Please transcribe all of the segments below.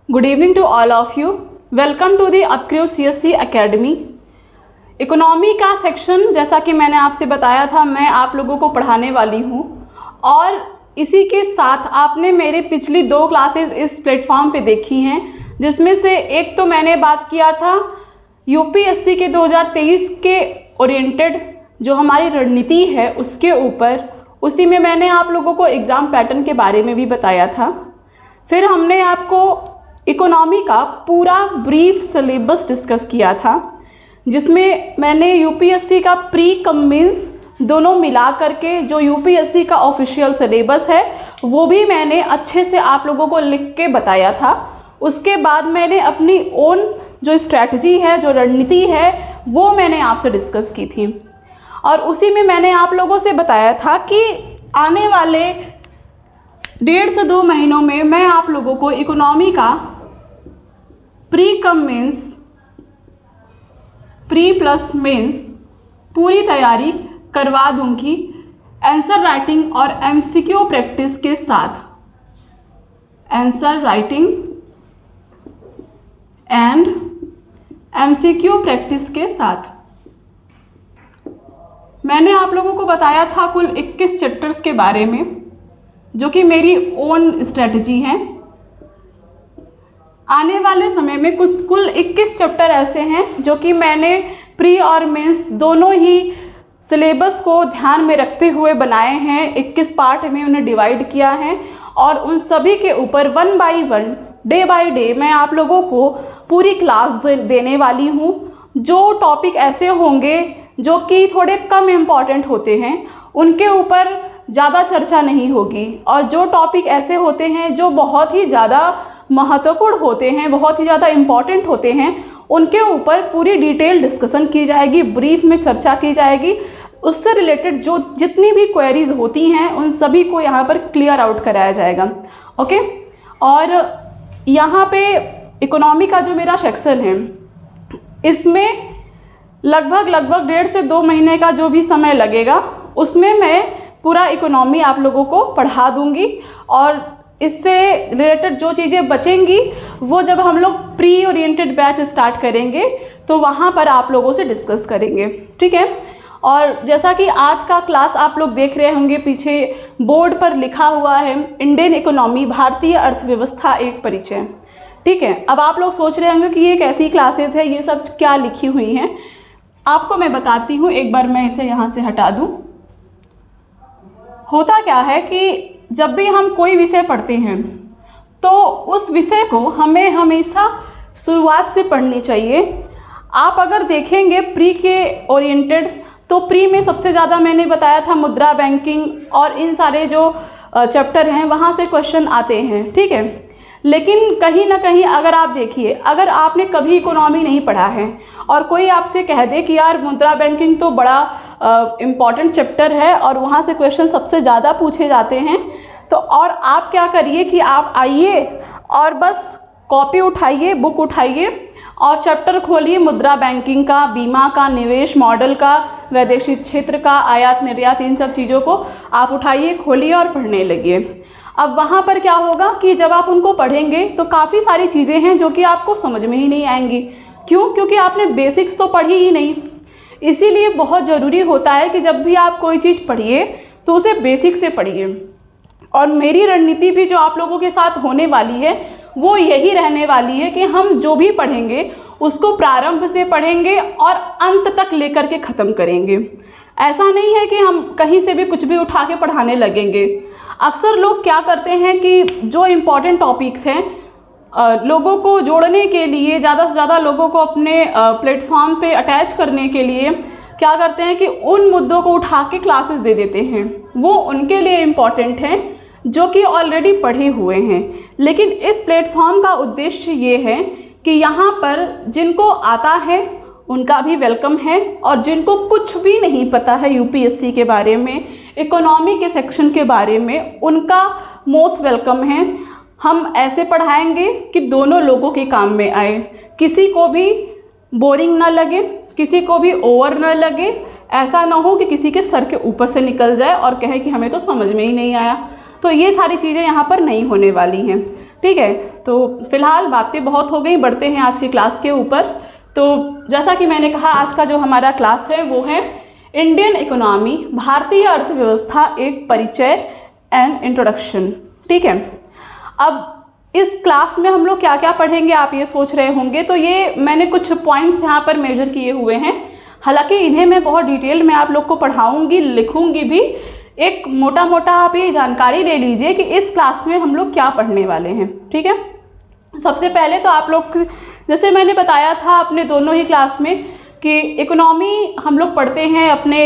Good evening to all of you. Welcome to the Upcrew CSC Academy. Economy का section जैसा कि मैंने आपसे बताया था मैं आप लोगों को पढ़ाने वाली हूँ और इसी के साथ आपने मेरे पिछली 2 क्लासेस इस प्लेटफॉर्म पे देखी हैं, जिसमें से एक तो मैंने बात किया था यूपीएससी के 2023 के ओरिएंटेड जो हमारी रणनीति है उसके ऊपर। उसी में मैंने आप लोगों को एग्ज़ाम पैटर्न के बारे में भी बताया था। फिर हमने आपको इकोनॉमी का पूरा ब्रीफ सिलेबस डिस्कस किया था, जिसमें मैंने यूपीएससी का प्री कम मीन्स दोनों मिला करके जो यूपीएससी का ऑफिशियल सिलेबस है वो भी मैंने अच्छे से आप लोगों को लिख के बताया था। उसके बाद मैंने अपनी ओन जो स्ट्रैटेजी है, जो रणनीति है, वो मैंने आपसे डिस्कस की थी और उसी में मैंने आप लोगों से बताया था कि आने वाले 1.5 से 2 महीनों में मैं आप लोगों को इकोनॉमी का pre cum mains, pre plus mains पूरी तैयारी करवा दूंगी आंसर राइटिंग और एमसीक्यू प्रैक्टिस के साथ। Answer writing and MCQ practice के साथ मैंने आप लोगों को बताया था कुल 21 चैप्टर्स के बारे में, जो कि मेरी ओन स्ट्रेटजी है। आने वाले समय में कुल 21 चैप्टर ऐसे हैं जो कि मैंने प्री और मेंस दोनों ही सिलेबस को ध्यान में रखते हुए बनाए हैं। 21 पार्ट में उन्हें डिवाइड किया है और उन सभी के ऊपर 1 बाय 1 डे बाय डे मैं आप लोगों को पूरी क्लास देने वाली हूँ। जो टॉपिक ऐसे होंगे जो कि थोड़े कम इम्पॉर्टेंट होते हैं उनके ऊपर ज़्यादा चर्चा नहीं होगी, और जो टॉपिक ऐसे होते हैं जो बहुत ही ज़्यादा महत्वपूर्ण होते हैं, बहुत ही ज़्यादा इम्पॉर्टेंट होते हैं, उनके ऊपर पूरी डिटेल डिस्कशन की जाएगी, ब्रीफ में चर्चा की जाएगी। उससे रिलेटेड जो जितनी भी क्वेरीज होती हैं उन सभी को यहाँ पर क्लियर आउट कराया जाएगा। ओके, और यहाँ पे इकोनॉमी का जो मेरा सेक्शन है इसमें लगभग 1.5 से 2 महीने का जो भी समय लगेगा उसमें मैं पूरा इकोनॉमी आप लोगों को पढ़ा दूंगी, और इससे रिलेटेड जो चीज़ें बचेंगी वो जब हम लोग प्री ओरिएंटेड बैच स्टार्ट करेंगे तो वहाँ पर आप लोगों से डिस्कस करेंगे। ठीक है, और जैसा कि आज का क्लास आप लोग देख रहे होंगे, पीछे बोर्ड पर लिखा हुआ है इंडियन इकोनॉमी, भारतीय अर्थव्यवस्था एक परिचय। ठीक है, अब आप लोग सोच रहे होंगे कि ये कैसी क्लासेस है, ये सब क्या लिखी हुई हैं। आपको मैं बताती हूँ, एक बार मैं इसे यहाँ से हटा दूँ। होता क्या है कि जब भी हम कोई विषय पढ़ते हैं तो उस विषय को हमें हमेशा शुरुआत से पढ़नी चाहिए। आप अगर देखेंगे प्री के ओरिएंटेड, तो प्री में सबसे ज़्यादा मैंने बताया था मुद्रा बैंकिंग और इन सारे जो चैप्टर हैं वहाँ से क्वेश्चन आते हैं। ठीक है, लेकिन कहीं ना कहीं अगर आप देखिए, अगर आपने कभी इकोनॉमी नहीं पढ़ा है और कोई आपसे कह दे कि यार मुद्रा बैंकिंग तो बड़ा इम्पॉर्टेंट चैप्टर है और वहाँ से क्वेश्चन सबसे ज़्यादा पूछे जाते हैं, तो और आप क्या करिए कि आप आइए और बस कॉपी उठाइए, बुक उठाइए और चैप्टर खोलिए मुद्रा बैंकिंग का, बीमा का, निवेश मॉडल का, वैदेशिक क्षेत्र का, आयात निर्यात, इन सब चीज़ों को आप उठाइए, खोलिए और पढ़ने लगिए। अब वहाँ पर क्या होगा कि जब आप उनको पढ़ेंगे तो काफ़ी सारी चीज़ें हैं जो कि आपको समझ में ही नहीं आएंगी। क्यों? क्योंकि आपने बेसिक्स तो पढ़ी ही नहीं। इसीलिए बहुत ज़रूरी होता है कि जब भी आप कोई चीज़ पढ़िए तो उसे बेसिक से पढ़िए। और मेरी रणनीति भी जो आप लोगों के साथ होने वाली है वो यही रहने वाली है कि हम जो भी पढ़ेंगे उसको प्रारंभ से पढ़ेंगे और अंत तक लेकर के ख़त्म करेंगे। ऐसा नहीं है कि हम कहीं से भी कुछ भी उठा के पढ़ाने लगेंगे। अक्सर लोग क्या करते हैं कि जो इम्पॉर्टेंट टॉपिक्स हैं लोगों को जोड़ने के लिए, ज़्यादा से ज़्यादा लोगों को अपने प्लेटफॉर्म पे अटैच करने के लिए क्या करते हैं कि उन मुद्दों को उठा के क्लासेस दे देते हैं। वो उनके लिए इम्पॉर्टेंट हैं जो कि ऑलरेडी पढ़े हुए हैं। लेकिन इस प्लेटफॉर्म का उद्देश्य ये है कि यहाँ पर जिनको आता है उनका भी वेलकम है, और जिनको कुछ भी नहीं पता है यूपीएससी के बारे में, इकोनॉमी के सेक्शन के बारे में, उनका मोस्ट वेलकम है। हम ऐसे पढ़ाएंगे कि दोनों लोगों के काम में आए, किसी को भी बोरिंग ना लगे, किसी को भी ओवर ना लगे। ऐसा ना हो कि किसी के सर के ऊपर से निकल जाए और कहे कि हमें तो समझ में ही नहीं आया। तो ये सारी चीज़ें यहाँ पर नहीं होने वाली हैं। ठीक है, तो फिलहाल बातें बहुत हो गई, बढ़ते हैं आज की क्लास के ऊपर। तो जैसा कि मैंने कहा, आज का जो हमारा क्लास है वो है इंडियन इकोनॉमी, भारतीय अर्थव्यवस्था, एक परिचय एंड इंट्रोडक्शन। ठीक है, अब इस क्लास में हम लोग क्या क्या पढ़ेंगे आप ये सोच रहे होंगे, तो ये मैंने कुछ पॉइंट्स यहाँ पर मेजर किए हुए हैं। हालांकि इन्हें मैं बहुत डिटेल में आप लोग को पढ़ाऊँगी, लिखूँगी भी। एक मोटा मोटा आप ये जानकारी ले लीजिए कि इस क्लास में हम लोग क्या पढ़ने वाले हैं। ठीक है, सबसे पहले तो आप लोग, जैसे मैंने बताया था अपने दोनों ही क्लास में, कि इकोनॉमी हम लोग पढ़ते हैं अपने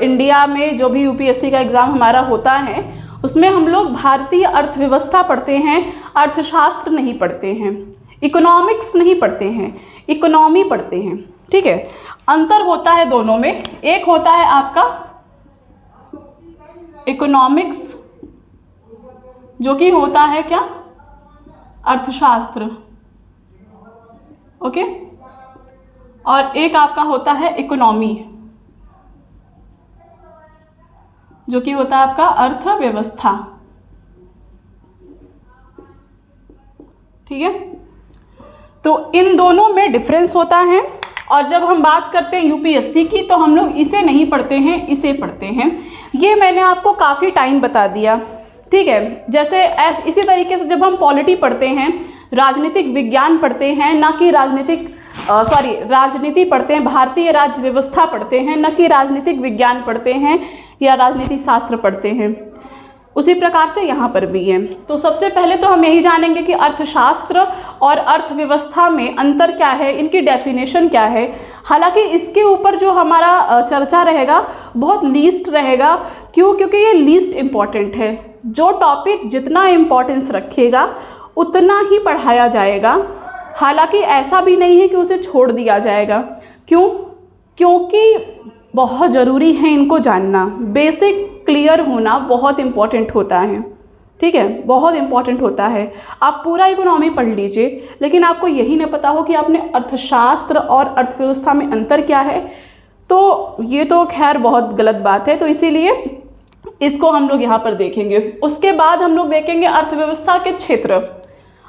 इंडिया में जो भी यूपीएससी का एग्ज़ाम हमारा होता है उसमें हम लोग भारतीय अर्थव्यवस्था पढ़ते हैं, अर्थशास्त्र नहीं पढ़ते हैं, इकोनॉमिक्स नहीं पढ़ते हैं, इकोनॉमी पढ़ते हैं। ठीक है, अंतर होता है दोनों में। एक होता है आपका इकोनॉमिक्स, जो कि होता है क्या, अर्थशास्त्र। ओके, और एक आपका होता है इकोनॉमी, जो कि होता है आपका अर्थव्यवस्था। ठीक है, तो इन दोनों में डिफरेंस होता है। और जब हम बात करते हैं यूपीएससी की, तो हम लोग इसे नहीं पढ़ते हैं, इसे पढ़ते हैं। ये मैंने आपको काफ़ी टाइम बता दिया। ठीक है, जैसे इसी तरीके से जब हम पॉलिटी पढ़ते हैं, राजनीतिक विज्ञान पढ़ते हैं, ना कि राजनीति पढ़ते हैं, भारतीय राज्य व्यवस्था पढ़ते हैं, न कि राजनीतिक विज्ञान पढ़ते हैं या राजनीति शास्त्र पढ़ते हैं, उसी प्रकार से यहाँ पर भी है। तो सबसे पहले तो हम यही जानेंगे कि अर्थशास्त्र और अर्थव्यवस्था में अंतर क्या है, इनकी डेफिनेशन क्या है। हालांकि इसके ऊपर जो हमारा चर्चा रहेगा बहुत लीस्ट रहेगा। क्यों? क्योंकि ये लीस्ट इम्पॉर्टेंट है। जो टॉपिक जितना इम्पोर्टेंस रखेगा उतना ही पढ़ाया जाएगा। हालांकि ऐसा भी नहीं है कि उसे छोड़ दिया जाएगा। क्यों? क्योंकि बहुत ज़रूरी है इनको जानना। बेसिक क्लियर होना बहुत इम्पॉर्टेंट होता है। ठीक है, बहुत इम्पॉर्टेंट होता है। आप पूरा इकोनॉमी पढ़ लीजिए, लेकिन आपको यही नहीं पता हो कि आपने अर्थशास्त्र और अर्थव्यवस्था में अंतर क्या है, तो ये तो खैर बहुत गलत बात है। तो इसीलिए इसको हम लोग यहाँ पर देखेंगे। उसके बाद हम लोग देखेंगे अर्थव्यवस्था के क्षेत्र।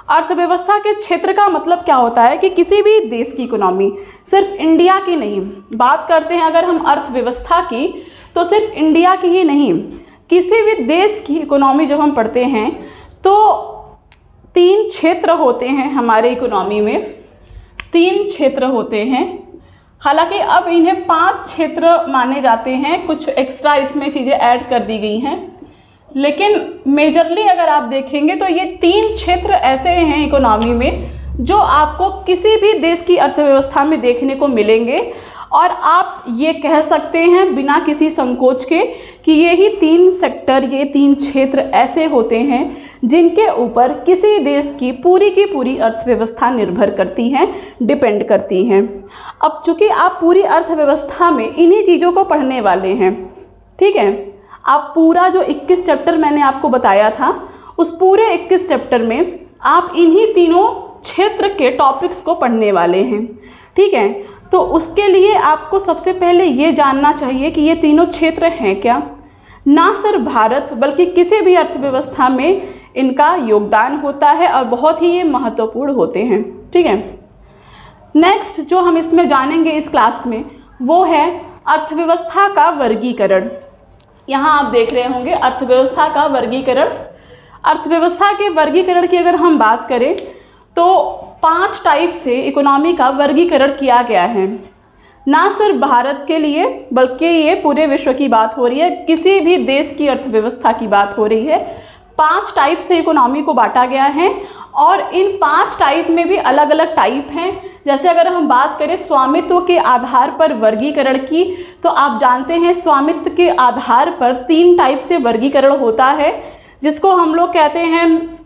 अर्थव्यवस्था के क्षेत्र का मतलब क्या होता है कि किसी भी देश की इकोनॉमी, सिर्फ इंडिया की नहीं, बात करते हैं अगर हम अर्थव्यवस्था की, तो सिर्फ इंडिया की ही नहीं, किसी भी देश की इकोनॉमी जब हम पढ़ते हैं तो 3 क्षेत्र होते हैं हमारे इकोनॉमी में। 3 क्षेत्र होते हैं। हालांकि अब इन्हें 5 क्षेत्र माने जाते हैं, कुछ एक्स्ट्रा इसमें चीज़ें ऐड कर दी गई हैं, लेकिन मेजरली अगर आप देखेंगे तो ये 3 क्षेत्र ऐसे हैं इकोनॉमी में जो आपको किसी भी देश की अर्थव्यवस्था में देखने को मिलेंगे। और आप ये कह सकते हैं बिना किसी संकोच के कि यही 3 सेक्टर, ये 3 क्षेत्र ऐसे होते हैं जिनके ऊपर किसी देश की पूरी अर्थव्यवस्था निर्भर करती है, डिपेंड करती हैं। अब चूँकि आप पूरी अर्थव्यवस्था में इन्हीं चीज़ों को पढ़ने वाले हैं, ठीक है, आप पूरा जो 21 चैप्टर मैंने आपको बताया था, उस पूरे 21 चैप्टर में आप इन्हीं तीनों क्षेत्र के टॉपिक्स को पढ़ने वाले हैं। ठीक है, तो उसके लिए आपको सबसे पहले ये जानना चाहिए कि ये तीनों क्षेत्र हैं क्या। ना सिर्फ भारत बल्कि किसी भी अर्थव्यवस्था में इनका योगदान होता है और बहुत ही ये महत्वपूर्ण होते हैं। ठीक है, नेक्स्ट जो हम इसमें जानेंगे इस क्लास में वो है अर्थव्यवस्था का वर्गीकरण। यहाँ आप देख रहे होंगे अर्थव्यवस्था का वर्गीकरण। अर्थव्यवस्था के वर्गीकरण की अगर हम बात करें तो 5 टाइप से इकोनॉमी का वर्गीकरण किया गया है। ना सिर्फ भारत के लिए बल्कि ये पूरे विश्व की बात हो रही है, किसी भी देश की अर्थव्यवस्था की बात हो रही है। 5 टाइप से इकोनॉमी को बांटा गया है और इन 5 टाइप में भी अलग अलग टाइप हैं। जैसे अगर हम बात करें स्वामित्व के आधार पर वर्गीकरण की, तो आप जानते हैं स्वामित्व के आधार पर 3 टाइप से वर्गीकरण होता है, जिसको हम लोग कहते हैं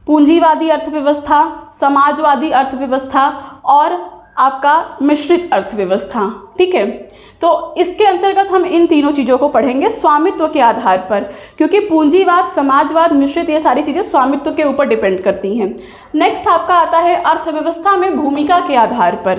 पूंजीवादी अर्थव्यवस्था, समाजवादी अर्थव्यवस्था और आपका मिश्रित अर्थव्यवस्था। ठीक है, तो इसके अंतर्गत हम इन तीनों चीज़ों को पढ़ेंगे स्वामित्व के आधार पर, क्योंकि पूंजीवाद, समाजवाद, मिश्रित, ये सारी चीज़ें स्वामित्व के ऊपर डिपेंड करती हैं। नेक्स्ट आपका आता है अर्थव्यवस्था में भूमिका के आधार पर,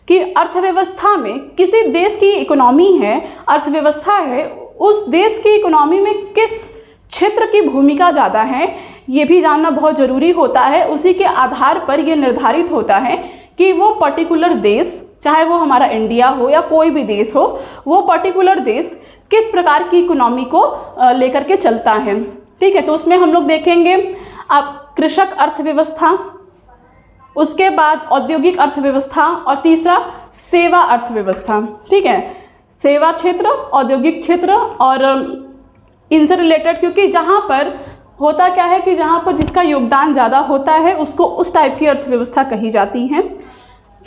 कि अर्थव्यवस्था में किसी देश की इकोनॉमी है, अर्थव्यवस्था है, उस देश की इकोनॉमी में किस क्षेत्र की भूमिका ज़्यादा है, ये भी जानना बहुत ज़रूरी होता है। उसी के आधार पर ये निर्धारित होता है कि वो पर्टिकुलर देश, चाहे वो हमारा इंडिया हो या कोई भी देश हो, वो पर्टिकुलर देश किस प्रकार की इकोनॉमी को लेकर के चलता है। ठीक है, तो उसमें हम लोग देखेंगे अब कृषक अर्थव्यवस्था, उसके बाद औद्योगिक अर्थव्यवस्था और तीसरा सेवा अर्थव्यवस्था। ठीक है, सेवा क्षेत्र, औद्योगिक क्षेत्र और इनसे रिलेटेड, क्योंकि जहाँ पर होता क्या है कि जहाँ पर जिसका योगदान ज़्यादा होता है उसको उस टाइप की अर्थव्यवस्था कही जाती है।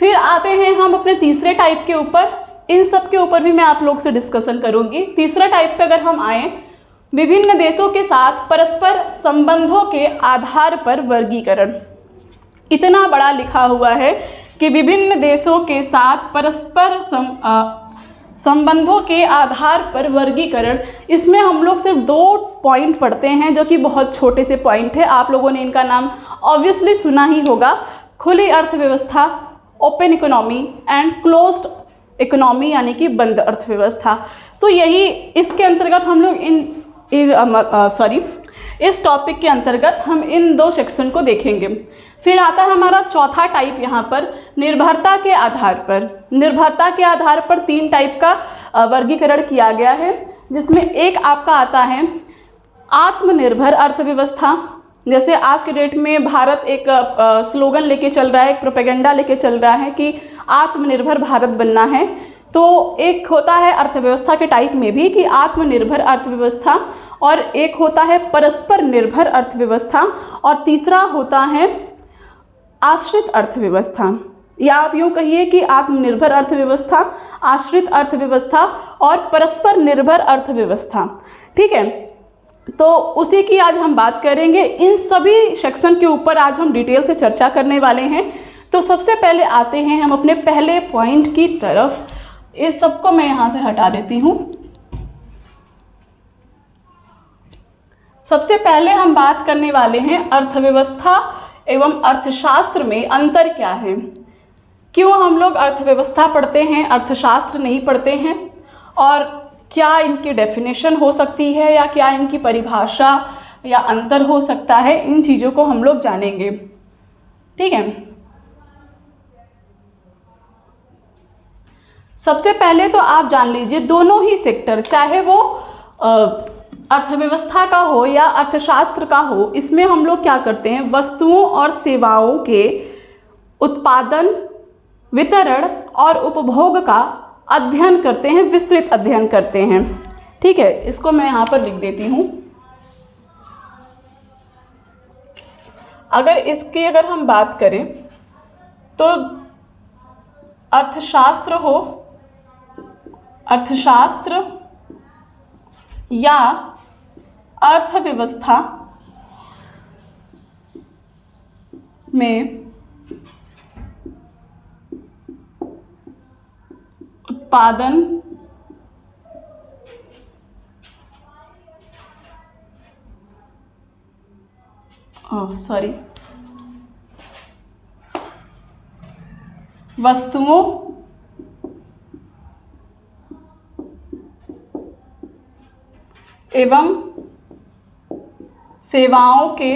फिर आते हैं हम अपने तीसरे टाइप के ऊपर। इन सब के ऊपर भी मैं आप लोग से डिस्कशन करूँगी। तीसरा टाइप पे अगर हम आएँ, विभिन्न देशों के साथ परस्पर संबंधों के आधार पर वर्गीकरण। इतना बड़ा लिखा हुआ है कि विभिन्न देशों के साथ परस्पर संबंधों के आधार पर वर्गीकरण। इसमें हम लोग सिर्फ 2 पॉइंट पढ़ते हैं जो कि बहुत छोटे से पॉइंट है। आप लोगों ने इनका नाम ऑब्वियसली सुना ही होगा, खुली अर्थव्यवस्था, open economy and closed economy, यानी कि बंद अर्थव्यवस्था। तो यही इसके अंतर्गत हम लोग इस टॉपिक के अंतर्गत हम इन 2 सेक्शन को देखेंगे। फिर आता है हमारा चौथा टाइप यहाँ पर, निर्भरता के आधार पर। निर्भरता के आधार पर 3 टाइप का वर्गीकरण किया गया है, जिसमें एक आपका आता है आत्मनिर्भर अर्थव्यवस्था। जैसे आज के डेट में भारत एक स्लोगन लेके चल रहा है, एक प्रोपेगेंडा लेके चल रहा है कि आत्मनिर्भर भारत बनना है। तो एक होता है अर्थव्यवस्था के टाइप में भी कि आत्मनिर्भर अर्थव्यवस्था, और एक होता है परस्पर निर्भर अर्थव्यवस्था, और तीसरा होता है आश्रित अर्थव्यवस्था। या आप यूँ कहिए कि आत्मनिर्भर अर्थव्यवस्था, आश्रित अर्थव्यवस्था और परस्पर निर्भर अर्थव्यवस्था। ठीक है, तो उसी की आज हम बात करेंगे। इन सभी सेक्शन के ऊपर आज हम डिटेल से चर्चा करने वाले हैं। तो सबसे पहले आते हैं हम अपने पहले पॉइंट की तरफ। इस सबको मैं यहाँ से हटा देती हूँ। सबसे पहले हम बात करने वाले हैं अर्थव्यवस्था एवं अर्थशास्त्र में अंतर क्या है। क्यों हम लोग अर्थव्यवस्था पढ़ते हैं, अर्थशास्त्र नहीं पढ़ते हैं, और क्या इनकी डेफिनेशन हो सकती है या क्या इनकी परिभाषा या अंतर हो सकता है, इन चीज़ों को हम लोग जानेंगे। ठीक है, सबसे पहले तो आप जान लीजिए दोनों ही सेक्टर, चाहे वो अर्थव्यवस्था का हो या अर्थशास्त्र का हो, इसमें हम लोग क्या करते हैं, वस्तुओं और सेवाओं के उत्पादन, वितरण और उपभोग का अध्ययन करते हैं, विस्तृत अध्ययन करते हैं। ठीक है, इसको मैं यहाँ पर लिख देती हूँ। अगर हम बात करें तो अर्थशास्त्र या अर्थव्यवस्था में उत्पादन, वस्तुओं एवं सेवाओं के,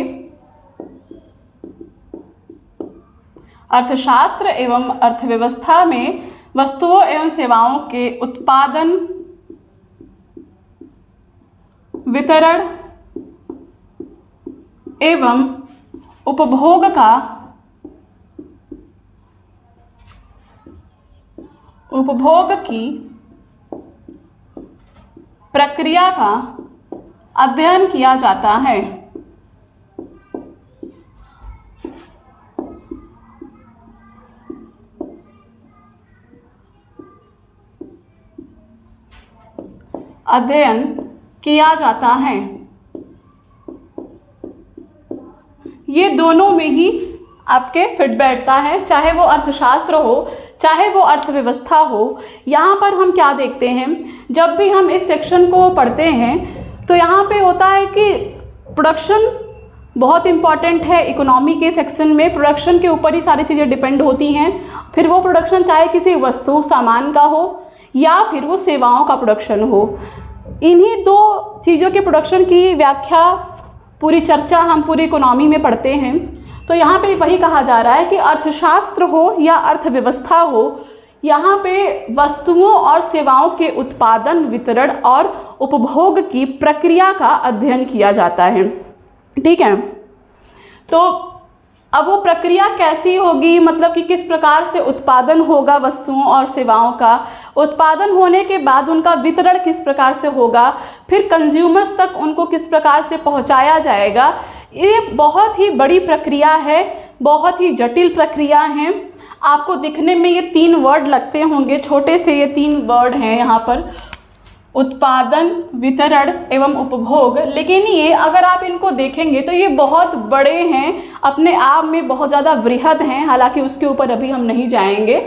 अर्थशास्त्र एवं अर्थव्यवस्था में वस्तुओं एवं सेवाओं के उत्पादन, वितरण एवं उपभोग की प्रक्रिया का अध्ययन किया जाता है। अध्ययन किया जाता है। ये दोनों में ही आपके फिट बैठता है, चाहे वो अर्थशास्त्र हो चाहे वो अर्थव्यवस्था हो। यहाँ पर हम क्या देखते हैं, जब भी हम इस सेक्शन को पढ़ते हैं तो यहाँ पे होता है कि प्रोडक्शन बहुत इम्पॉर्टेंट है। इकोनॉमी के सेक्शन में प्रोडक्शन के ऊपर ही सारी चीज़ें डिपेंड होती हैं। फिर वो प्रोडक्शन चाहे किसी वस्तु सामान का हो या फिर वो सेवाओं का प्रोडक्शन हो। इन्हीं 2 चीज़ों के प्रोडक्शन की व्याख्या पूरी चर्चा हम पूरी इकोनॉमी में पढ़ते हैं, तो यहाँ पे वही कहा जा रहा है कि अर्थशास्त्र हो या अर्थव्यवस्था हो, यहाँ पे वस्तुओं और सेवाओं के उत्पादन, वितरण और उपभोग की प्रक्रिया का अध्ययन किया जाता है। ठीक है, तो अब वो प्रक्रिया कैसी होगी, मतलब कि किस प्रकार से उत्पादन होगा वस्तुओं और सेवाओं का, उत्पादन होने के बाद उनका वितरण किस प्रकार से होगा, फिर कंज्यूमर्स तक उनको किस प्रकार से पहुंचाया जाएगा। ये बहुत ही बड़ी प्रक्रिया है, बहुत ही जटिल प्रक्रिया है। आपको दिखने में ये 3 वर्ड लगते होंगे, छोटे से ये 3 वर्ड हैं यहाँ पर, उत्पादन, वितरण एवं उपभोग, लेकिन ये अगर आप इनको देखेंगे तो ये बहुत बड़े हैं, अपने आप में बहुत ज़्यादा वृहद हैं, हालांकि उसके ऊपर अभी हम नहीं जाएंगे।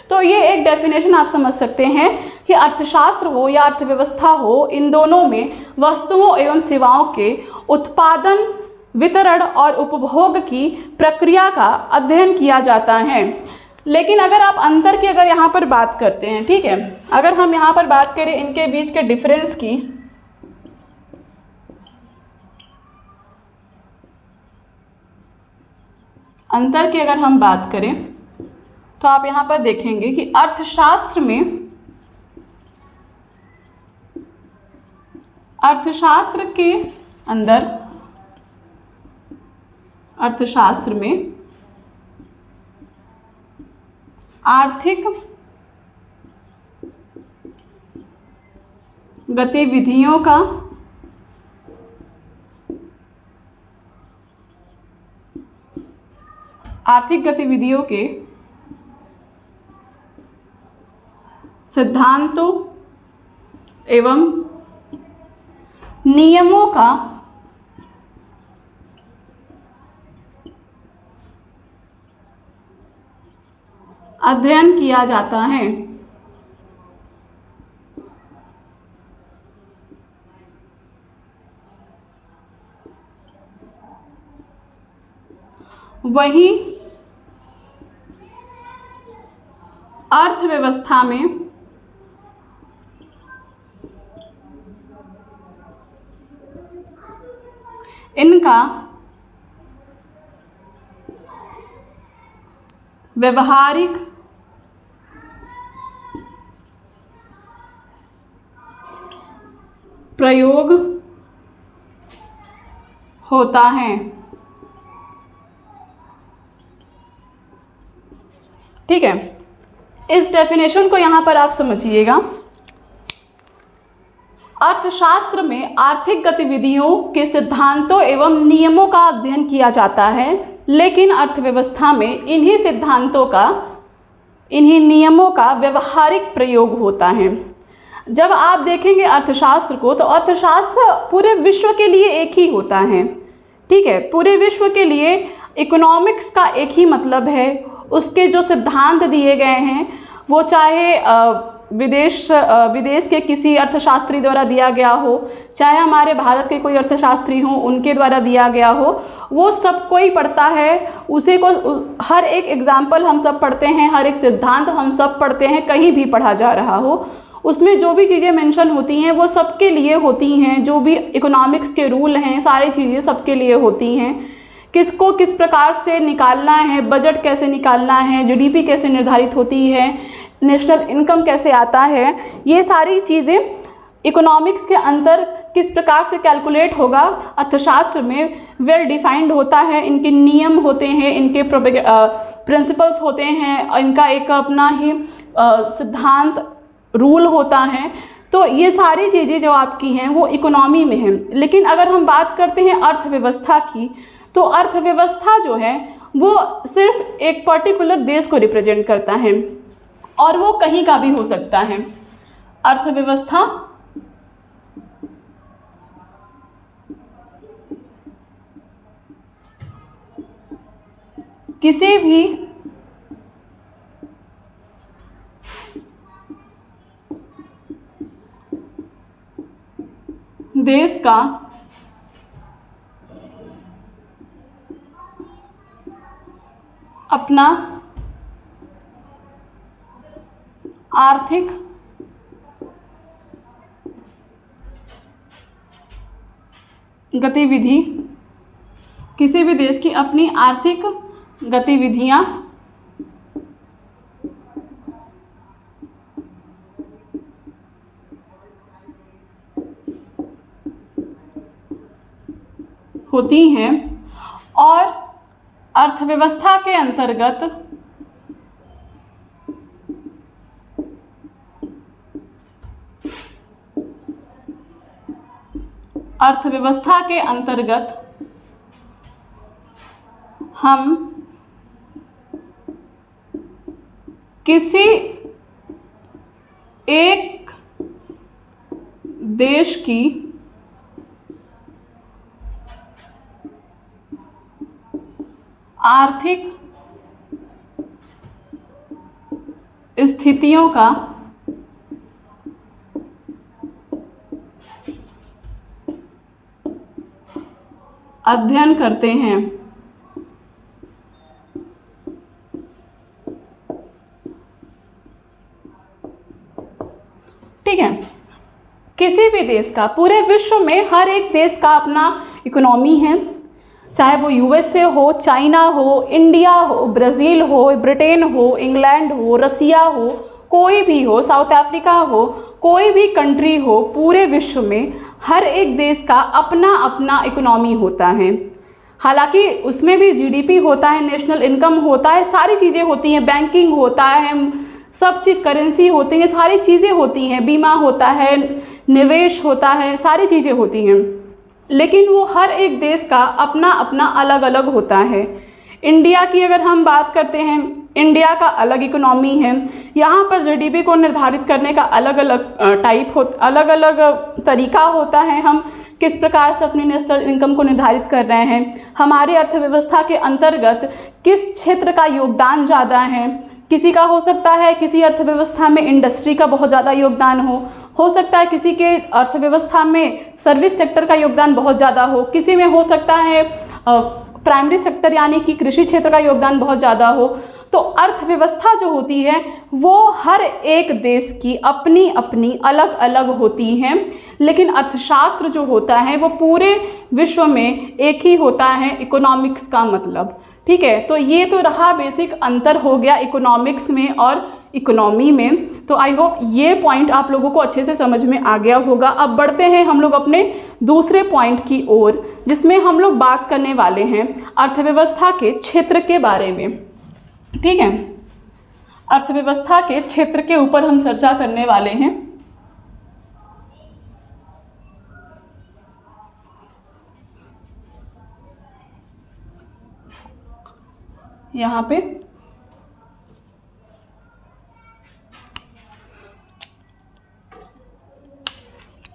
तो ये एक डेफिनेशन आप समझ सकते हैं कि अर्थशास्त्र हो या अर्थव्यवस्था हो, इन दोनों में वस्तुओं एवं सेवाओं के उत्पादन, वितरण और उपभोग की प्रक्रिया का अध्ययन किया जाता है। लेकिन अगर आप अंतर की अगर यहाँ पर बात करते हैं, ठीक है, अगर हम यहाँ पर बात करें इनके बीच के डिफरेंस की, अंतर की अगर हम बात करें तो आप यहाँ पर देखेंगे कि अर्थशास्त्र में, अर्थशास्त्र के अंदर, अर्थशास्त्र में आर्थिक गतिविधियों का आर्थिक गतिविधियों के सिद्धांतों एवं नियमों का अध्ययन किया जाता है। वहीं अर्थव्यवस्था में इनका व्यवहारिक प्रयोग होता है। ठीक है, इस डेफिनेशन को यहाँ पर आप समझिएगा। अर्थशास्त्र में आर्थिक गतिविधियों के सिद्धांतों एवं नियमों का अध्ययन किया जाता है, लेकिन अर्थव्यवस्था में इन्हीं सिद्धांतों का, इन्हीं नियमों का व्यवहारिक प्रयोग होता है। जब आप देखेंगे अर्थशास्त्र को, तो अर्थशास्त्र पूरे विश्व के लिए एक ही होता है। ठीक है, पूरे विश्व के लिए इकोनॉमिक्स का एक ही मतलब है। उसके जो सिद्धांत दिए गए हैं वो चाहे विदेश के किसी अर्थशास्त्री द्वारा दिया गया हो, चाहे हमारे भारत के कोई अर्थशास्त्री हों उनके द्वारा दिया गया हो, वो सब कोई पढ़ता है उसे को। हर एक एग्जाम्पल हम सब पढ़ते हैं, हर एक सिद्धांत हम सब पढ़ते हैं, कहीं भी पढ़ा जा रहा हो, उसमें जो भी चीज़ें मेंशन होती हैं वो सबके लिए होती हैं। जो भी इकोनॉमिक्स के रूल हैं, सारी चीज़ें सबके लिए होती हैं। किसको किस प्रकार से निकालना है, बजट कैसे निकालना है, जीडीपी कैसे निर्धारित होती है, नेशनल इनकम कैसे आता है, ये सारी चीज़ें इकोनॉमिक्स के अंदर किस प्रकार से कैलकुलेट होगा, अर्थशास्त्र में वेल डिफाइंड होता है। इनके नियम होते हैं, इनके प्रिंसिपल्स होते हैं, इनका एक अपना ही सिद्धांत रूल होता है। तो ये सारी चीज़ें जो आपकी हैं वो इकोनॉमी में हैं। लेकिन अगर हम बात करते हैं अर्थव्यवस्था की, तो अर्थव्यवस्था जो है वो सिर्फ एक पर्टिकुलर देश को रिप्रेजेंट करता है, और वो कहीं का भी हो सकता है। अर्थव्यवस्था किसी भी देश का अपना आर्थिक गतिविधि किसी भी देश की अपनी आर्थिक गतिविधियां होती हैं और अर्थव्यवस्था के अंतर्गत हम किसी एक देश की आर्थिक स्थितियों का अध्ययन करते हैं। ठीक है, किसी भी देश का, पूरे विश्व में हर एक देश का अपना इकोनॉमी है, चाहे वो यूएसए हो, चाइना हो, इंडिया हो, ब्राज़ील हो, ब्रिटेन हो, इंग्लैंड हो, रसिया हो, कोई भी हो, साउथ अफ्रीका हो, कोई भी कंट्री हो, पूरे विश्व में हर एक देश का अपना अपना इकोनॉमी होता है। हालांकि उसमें भी जीडीपी होता है, नेशनल इनकम होता है, सारी चीज़ें होती हैं, बैंकिंग होता है, सब चीज़, करेंसी होती है, सारी चीज़ें होती हैं, बीमा होता है, निवेश होता है, सारी चीज़ें होती हैं, लेकिन वो हर एक देश का अपना अपना अलग अलग होता है। इंडिया की अगर हम बात करते हैं, इंडिया का अलग इकोनॉमी है, यहाँ पर जीडीपी को निर्धारित करने का अलग अलग अलग अलग तरीका होता है। हम किस प्रकार से अपनी नेशनल इनकम को निर्धारित कर रहे हैं, हमारी अर्थव्यवस्था के अंतर्गत किस क्षेत्र का योगदान ज़्यादा है। किसी का हो सकता है किसी अर्थव्यवस्था में इंडस्ट्री का बहुत ज़्यादा योगदान हो सकता है किसी के अर्थव्यवस्था में सर्विस सेक्टर का योगदान बहुत ज़्यादा हो, किसी में हो सकता है प्राइमरी सेक्टर यानी कि कृषि क्षेत्र का योगदान बहुत ज़्यादा हो। तो अर्थव्यवस्था जो होती है वो हर एक देश की अपनी अपनी अलग अलग होती हैं, लेकिन अर्थशास्त्र जो होता है वो पूरे विश्व में एक ही होता है, इकोनॉमिक्स का मतलब। ठीक है, तो ये तो रहा बेसिक अंतर हो गया इकोनॉमिक्स में और इकोनॉमी में। तो आई होप ये पॉइंट आप लोगों को अच्छे से समझ में आ गया होगा। अब बढ़ते हैं हम लोग अपने दूसरे पॉइंट की ओर, जिसमें हम लोग बात करने वाले हैं अर्थव्यवस्था के क्षेत्र के बारे में। ठीक है, अर्थव्यवस्था के क्षेत्र के ऊपर हम चर्चा करने वाले हैं। यहाँ पे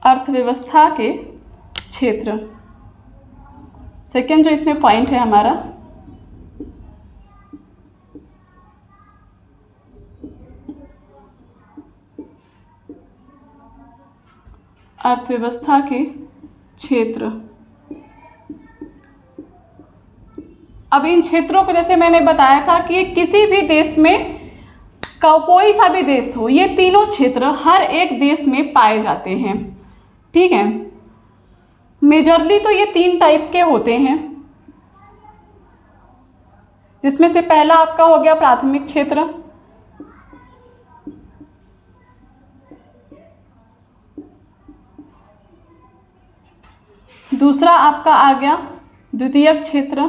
अर्थव्यवस्था के क्षेत्र, सेकेंड जो इसमें पॉइंट है हमारा, अर्थव्यवस्था के क्षेत्र। अब इन क्षेत्रों को जैसे मैंने बताया था कि किसी भी देश में कोई सा भी देश हो, ये तीनों क्षेत्र हर एक देश में पाए जाते हैं। ठीक है, मेजरली तो ये 3 टाइप के होते हैं, जिसमें से पहला आपका हो गया प्राथमिक क्षेत्र, दूसरा आपका आ गया द्वितीयक क्षेत्र,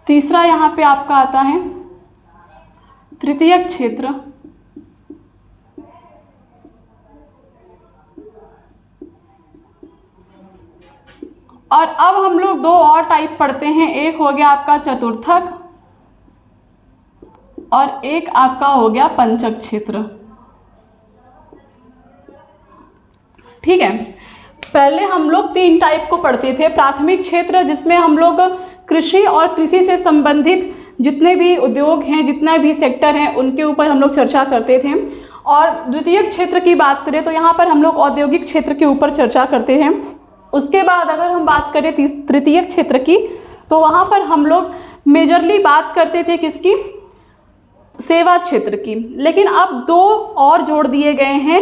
तीसरा यहाँ पे आपका आता है तृतीयक क्षेत्र, और अब हम लोग 2 और टाइप पढ़ते हैं। एक हो गया आपका चतुर्थक और एक आपका हो गया पंचक क्षेत्र। ठीक है, पहले हम लोग 3 टाइप को पढ़ते थे। प्राथमिक क्षेत्र, जिसमें हम लोग कृषि और कृषि से संबंधित जितने भी उद्योग हैं, जितने भी सेक्टर हैं, उनके ऊपर हम लोग चर्चा करते थे। और द्वितीयक क्षेत्र की बात करें तो यहाँ पर हम लोग औद्योगिक क्षेत्र के ऊपर चर्चा करते हैं। उसके बाद अगर हम बात करें तृतीयक क्षेत्र की, तो वहाँ पर हम लोग मेजरली बात करते थे किसकी, सेवा क्षेत्र की, लेकिन अब 2 और जोड़ दिए गए हैं।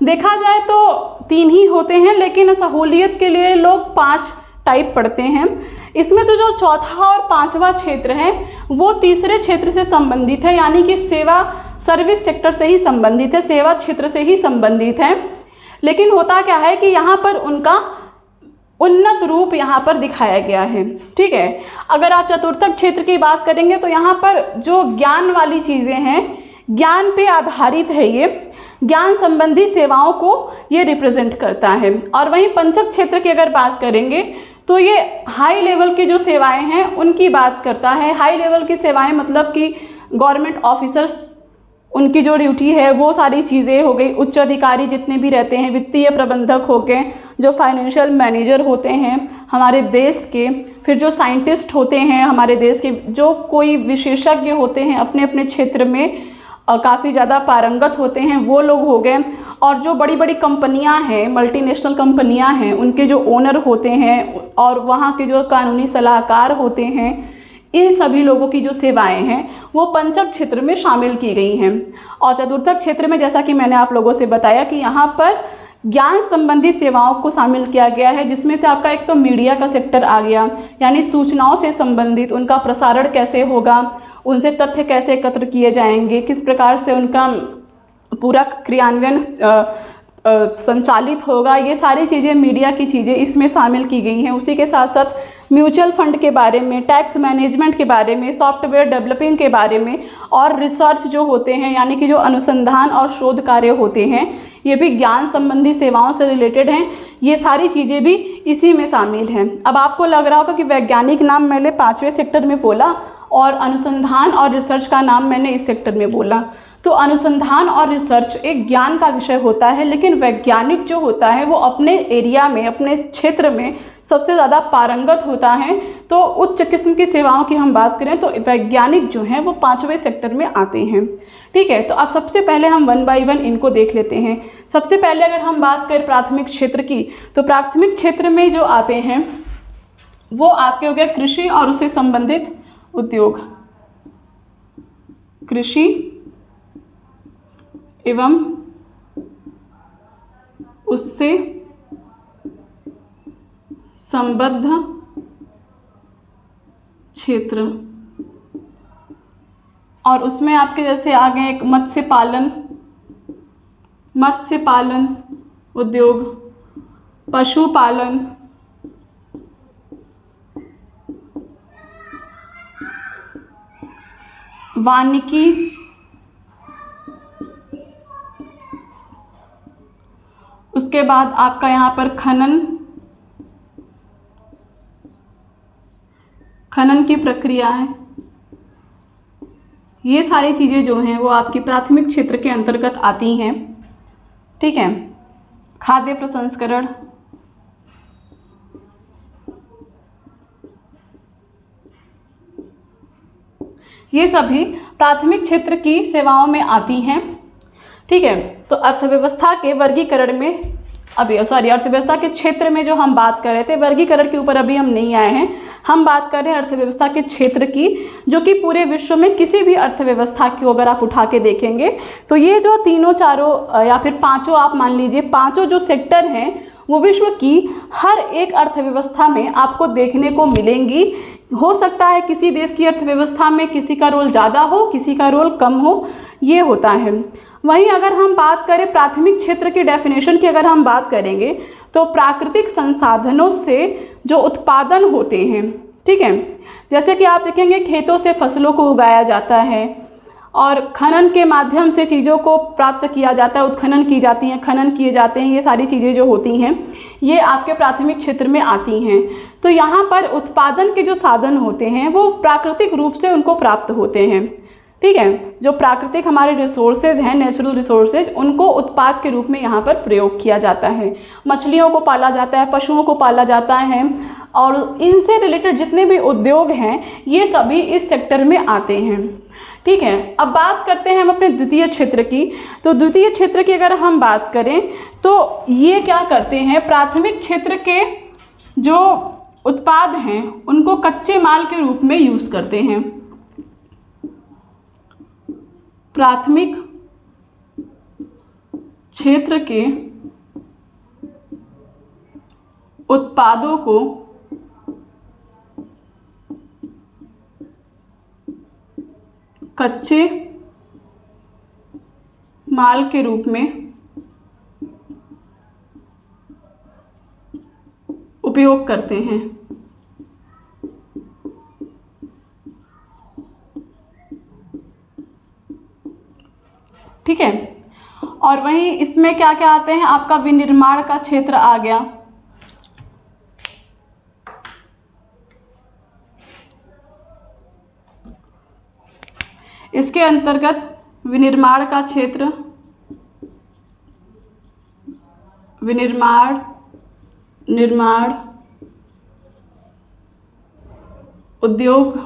देखा जाए तो 3 ही होते हैं, लेकिन सहूलियत के लिए लोग 5 टाइप पढ़ते हैं। इसमें से जो चौथा और 5वां क्षेत्र है वो तीसरे क्षेत्र से संबंधित है, यानी कि सेवा सर्विस सेक्टर से ही संबंधित है, सेवा क्षेत्र से ही संबंधित है। लेकिन होता क्या है कि यहाँ पर उनका उन्नत रूप यहाँ पर दिखाया गया है। ठीक है, अगर आप चतुर्थक क्षेत्र की बात करेंगे तो यहाँ पर जो ज्ञान वाली चीज़ें हैं, ज्ञान पे आधारित है, ये ज्ञान संबंधी सेवाओं को ये रिप्रेजेंट करता है। और वहीं पंचक क्षेत्र की अगर बात करेंगे तो ये हाई लेवल की जो सेवाएं हैं उनकी बात करता है। हाई लेवल की सेवाएं मतलब कि गवर्नमेंट ऑफिसर्स, उनकी जो ड्यूटी है वो सारी चीज़ें हो गई। उच्च अधिकारी जितने भी रहते हैं, वित्तीय प्रबंधक हो गए, जो फाइनेंशियल मैनेजर होते हैं हमारे देश के, फिर जो साइंटिस्ट होते हैं हमारे देश के, जो कोई विशेषज्ञ होते हैं अपने अपने क्षेत्र में काफ़ी ज़्यादा पारंगत होते हैं, वो लोग हो गए। और जो बड़ी बड़ी कंपनियां हैं, मल्टीनेशनल कंपनियां हैं, उनके जो ओनर होते हैं और वहाँ के जो कानूनी सलाहकार होते हैं, इन सभी लोगों की जो सेवाएं हैं वो पंचक क्षेत्र में शामिल की गई हैं। और चतुर्थक क्षेत्र में जैसा कि मैंने आप लोगों से बताया कि यहाँ पर ज्ञान संबंधी सेवाओं को शामिल किया गया है, जिसमें से आपका एक तो मीडिया का सेक्टर आ गया, यानी सूचनाओं से संबंधित उनका प्रसारण कैसे होगा, उनसे तथ्य कैसे एकत्र किए जाएंगे, किस प्रकार से उनका पूरा क्रियान्वयन संचालित होगा, ये सारी चीज़ें मीडिया की चीज़ें इसमें शामिल की गई हैं। उसी के साथ साथ म्यूचुअल फंड के बारे में, टैक्स मैनेजमेंट के बारे में, सॉफ्टवेयर डेवलपिंग के बारे में, और रिसर्च जो होते हैं यानी कि जो अनुसंधान और शोध कार्य होते हैं, ये भी ज्ञान संबंधी सेवाओं से रिलेटेड हैं। ये सारी चीज़ें भी इसी में शामिल हैं। अब आपको लग रहा होगा कि वैज्ञानिक नाम मैंने 5वें सेक्टर में बोला और अनुसंधान और रिसर्च का नाम मैंने इस सेक्टर में बोला। तो अनुसंधान और रिसर्च एक ज्ञान का विषय होता है, लेकिन वैज्ञानिक जो होता है वो अपने एरिया में, अपने क्षेत्र में सबसे ज़्यादा पारंगत होता है। तो उच्च किस्म की सेवाओं की हम बात करें तो वैज्ञानिक जो हैं वो 5वें सेक्टर में आते हैं। ठीक है, तो अब सबसे पहले हम 1 बाय 1 इनको देख लेते हैं। सबसे पहले अगर हम बात करें प्राथमिक क्षेत्र की, तो प्राथमिक क्षेत्र में जो आते हैं वो आपके हो गया कृषि और उससे संबंधित उद्योग, कृषि एवं उससे संबद्ध क्षेत्र, और उसमें आपके जैसे आ गए एक मत्स्य पालन उद्योग, पशुपालन, वानिकी, उसके बाद आपका यहाँ पर खनन की प्रक्रिया है। ये सारी चीज़ें जो हैं वो आपकी प्राथमिक क्षेत्र के अंतर्गत आती हैं। ठीक है, खाद्य प्रसंस्करण, ये सभी प्राथमिक क्षेत्र की सेवाओं में आती हैं। ठीक है, तो अर्थव्यवस्था के वर्गीकरण में अर्थव्यवस्था के क्षेत्र में जो हम बात कर रहे थे, वर्गीकरण के ऊपर अभी हम नहीं आए हैं। हम बात कर रहे हैं अर्थव्यवस्था के क्षेत्र की, जो कि पूरे विश्व में किसी भी अर्थव्यवस्था को अगर आप उठा के देखेंगे तो ये जो तीनों चारों या फिर पांचों, आप मान लीजिए पांचों जो सेक्टर हैं वो विश्व की हर एक अर्थव्यवस्था में आपको देखने को मिलेंगी। हो सकता है किसी देश की अर्थव्यवस्था में किसी का रोल ज़्यादा हो, किसी का रोल कम हो, ये होता है। वहीं अगर हम बात करें प्राथमिक क्षेत्र की डेफिनेशन की, अगर हम बात करेंगे तो प्राकृतिक संसाधनों से जो उत्पादन होते हैं, ठीक है, जैसे कि आप देखेंगे खेतों से फसलों को उगाया जाता है और खनन के माध्यम से चीज़ों को प्राप्त किया जाता है, उत्खनन की जाती हैं, खनन किए जाते हैं, ये सारी चीज़ें जो होती हैं ये आपके प्राथमिक क्षेत्र में आती हैं। तो यहाँ पर उत्पादन के जो साधन होते हैं वो प्राकृतिक रूप से उनको प्राप्त होते हैं। ठीक है, जो प्राकृतिक हमारे रिसोर्सेज हैं, नेचुरल रिसोर्सेज, उनको उत्पाद के रूप में यहाँ पर प्रयोग किया जाता है। मछलियों को पाला जाता है, पशुओं को पाला जाता है, और इनसे रिलेटेड जितने भी उद्योग हैं ये सभी इस सेक्टर में आते हैं। ठीक है, अब बात करते हैं हम अपने द्वितीय क्षेत्र की। तो द्वितीय क्षेत्र की अगर हम बात करें तो ये क्या करते हैं, प्राथमिक क्षेत्र के जो उत्पाद हैं उनको कच्चे माल के रूप में यूज़ करते हैं। प्राथमिक क्षेत्र के उत्पादों को कच्चे माल के रूप में उपयोग करते हैं। ठीक है, और वहीं इसमें क्या क्या आते हैं, आपका विनिर्माण का क्षेत्र आ गया, इसके अंतर्गत विनिर्माण का क्षेत्र, निर्माण, उद्योग,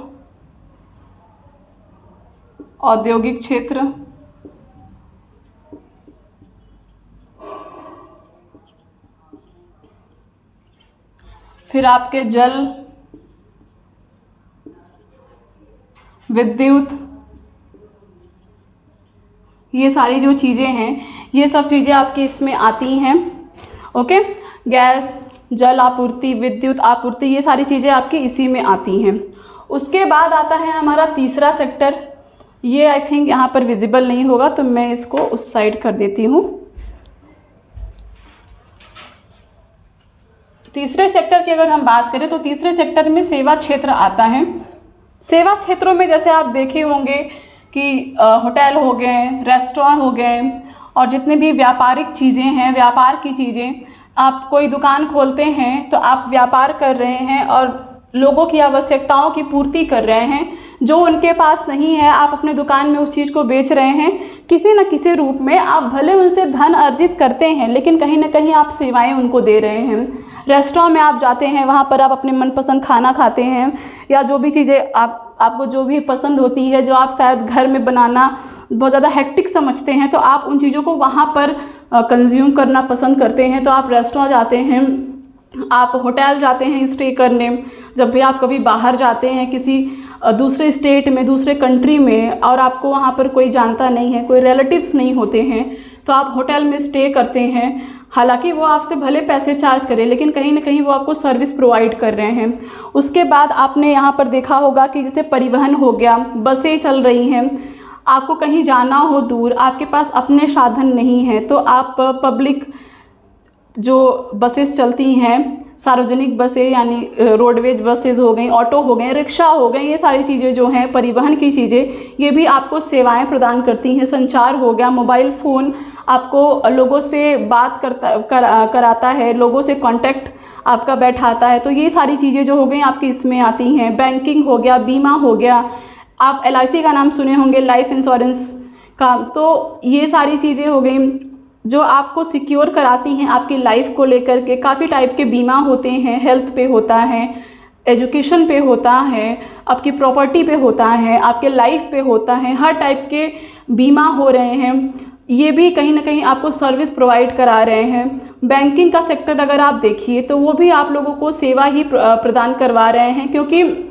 औद्योगिक क्षेत्र, फिर आपके जल, विद्युत, ये सारी जो चीज़ें हैं, ये सब चीज़ें आपकी इसमें आती हैं। ओके, गैस, जल आपूर्ति, विद्युत आपूर्ति, ये सारी चीज़ें आपकी इसी में आती हैं। उसके बाद आता है हमारा तीसरा सेक्टर। ये आई थिंक यहाँ पर विजिबल नहीं होगा, तो मैं इसको उस साइड कर देती हूँ। तीसरे सेक्टर की अगर हम बात करें तो तीसरे सेक्टर में सेवा क्षेत्र आता है। सेवा क्षेत्रों में जैसे आप देखे होंगे कि होटल हो गए, रेस्टोरेंट हो गए, और जितने भी व्यापारिक चीज़ें हैं, व्यापार की चीज़ें, आप कोई दुकान खोलते हैं तो आप व्यापार कर रहे हैं और लोगों की आवश्यकताओं की पूर्ति कर रहे हैं। जो उनके पास नहीं है, आप अपने दुकान में उस चीज़ को बेच रहे हैं। किसी न किसी रूप में आप भले उनसे धन अर्जित करते हैं, लेकिन कहीं ना कहीं आप सेवाएं उनको दे रहे हैं। रेस्टोरेंट में आप जाते हैं, वहाँ पर आप अपने मनपसंद खाना खाते हैं, या जो भी चीज़ें आपको जो भी पसंद होती है, जो आप शायद घर में बनाना बहुत ज़्यादा हेक्टिक समझते हैं, तो आप उन चीज़ों को वहाँ पर कंज्यूम करना पसंद करते हैं। तो आप रेस्टोरेंट जाते हैं, आप होटल जाते हैं स्टे करने। जब भी आप कभी बाहर जाते हैं किसी दूसरे स्टेट में, दूसरे कंट्री में, और आपको वहाँ पर कोई जानता नहीं है, कोई रिलेटिव्स नहीं होते हैं, तो आप होटल में स्टे करते हैं। हालांकि वो आपसे भले पैसे चार्ज करें, लेकिन कहीं ना कहीं वो आपको सर्विस प्रोवाइड कर रहे हैं। उसके बाद आपने यहाँ पर देखा होगा कि जैसे परिवहन हो गया, बसें चल रही हैं, आपको कहीं जाना हो दूर, आपके पास अपने साधन नहीं है, तो आप पब्लिक जो बसेस चलती हैं, सार्वजनिक बसें यानी रोडवेज बसेस हो गई, ऑटो हो गए, रिक्शा हो गए, ये सारी चीज़ें जो हैं परिवहन की चीज़ें, ये भी आपको सेवाएं प्रदान करती हैं। संचार हो गया, मोबाइल फ़ोन आपको लोगों से बात कराता है, लोगों से कांटेक्ट आपका बैठाता है, तो ये सारी चीज़ें जो हो गई आपकी इसमें आती हैं। बैंकिंग हो गया, बीमा हो गया, आप LIC का नाम सुने होंगे, लाइफ इंश्योरेंस का, तो ये सारी चीज़ें हो गई जो आपको सिक्योर कराती हैं आपकी लाइफ को लेकर के। काफ़ी टाइप के बीमा होते हैं, हेल्थ पे होता है, एजुकेशन पे होता है, आपकी प्रॉपर्टी पे होता है, आपके लाइफ पे होता है, हर टाइप के बीमा हो रहे हैं। ये भी कहीं ना कहीं आपको सर्विस प्रोवाइड करा रहे हैं। बैंकिंग का सेक्टर अगर आप देखिए तो वो भी आप लोगों को सेवा ही प्रदान करवा रहे हैं, क्योंकि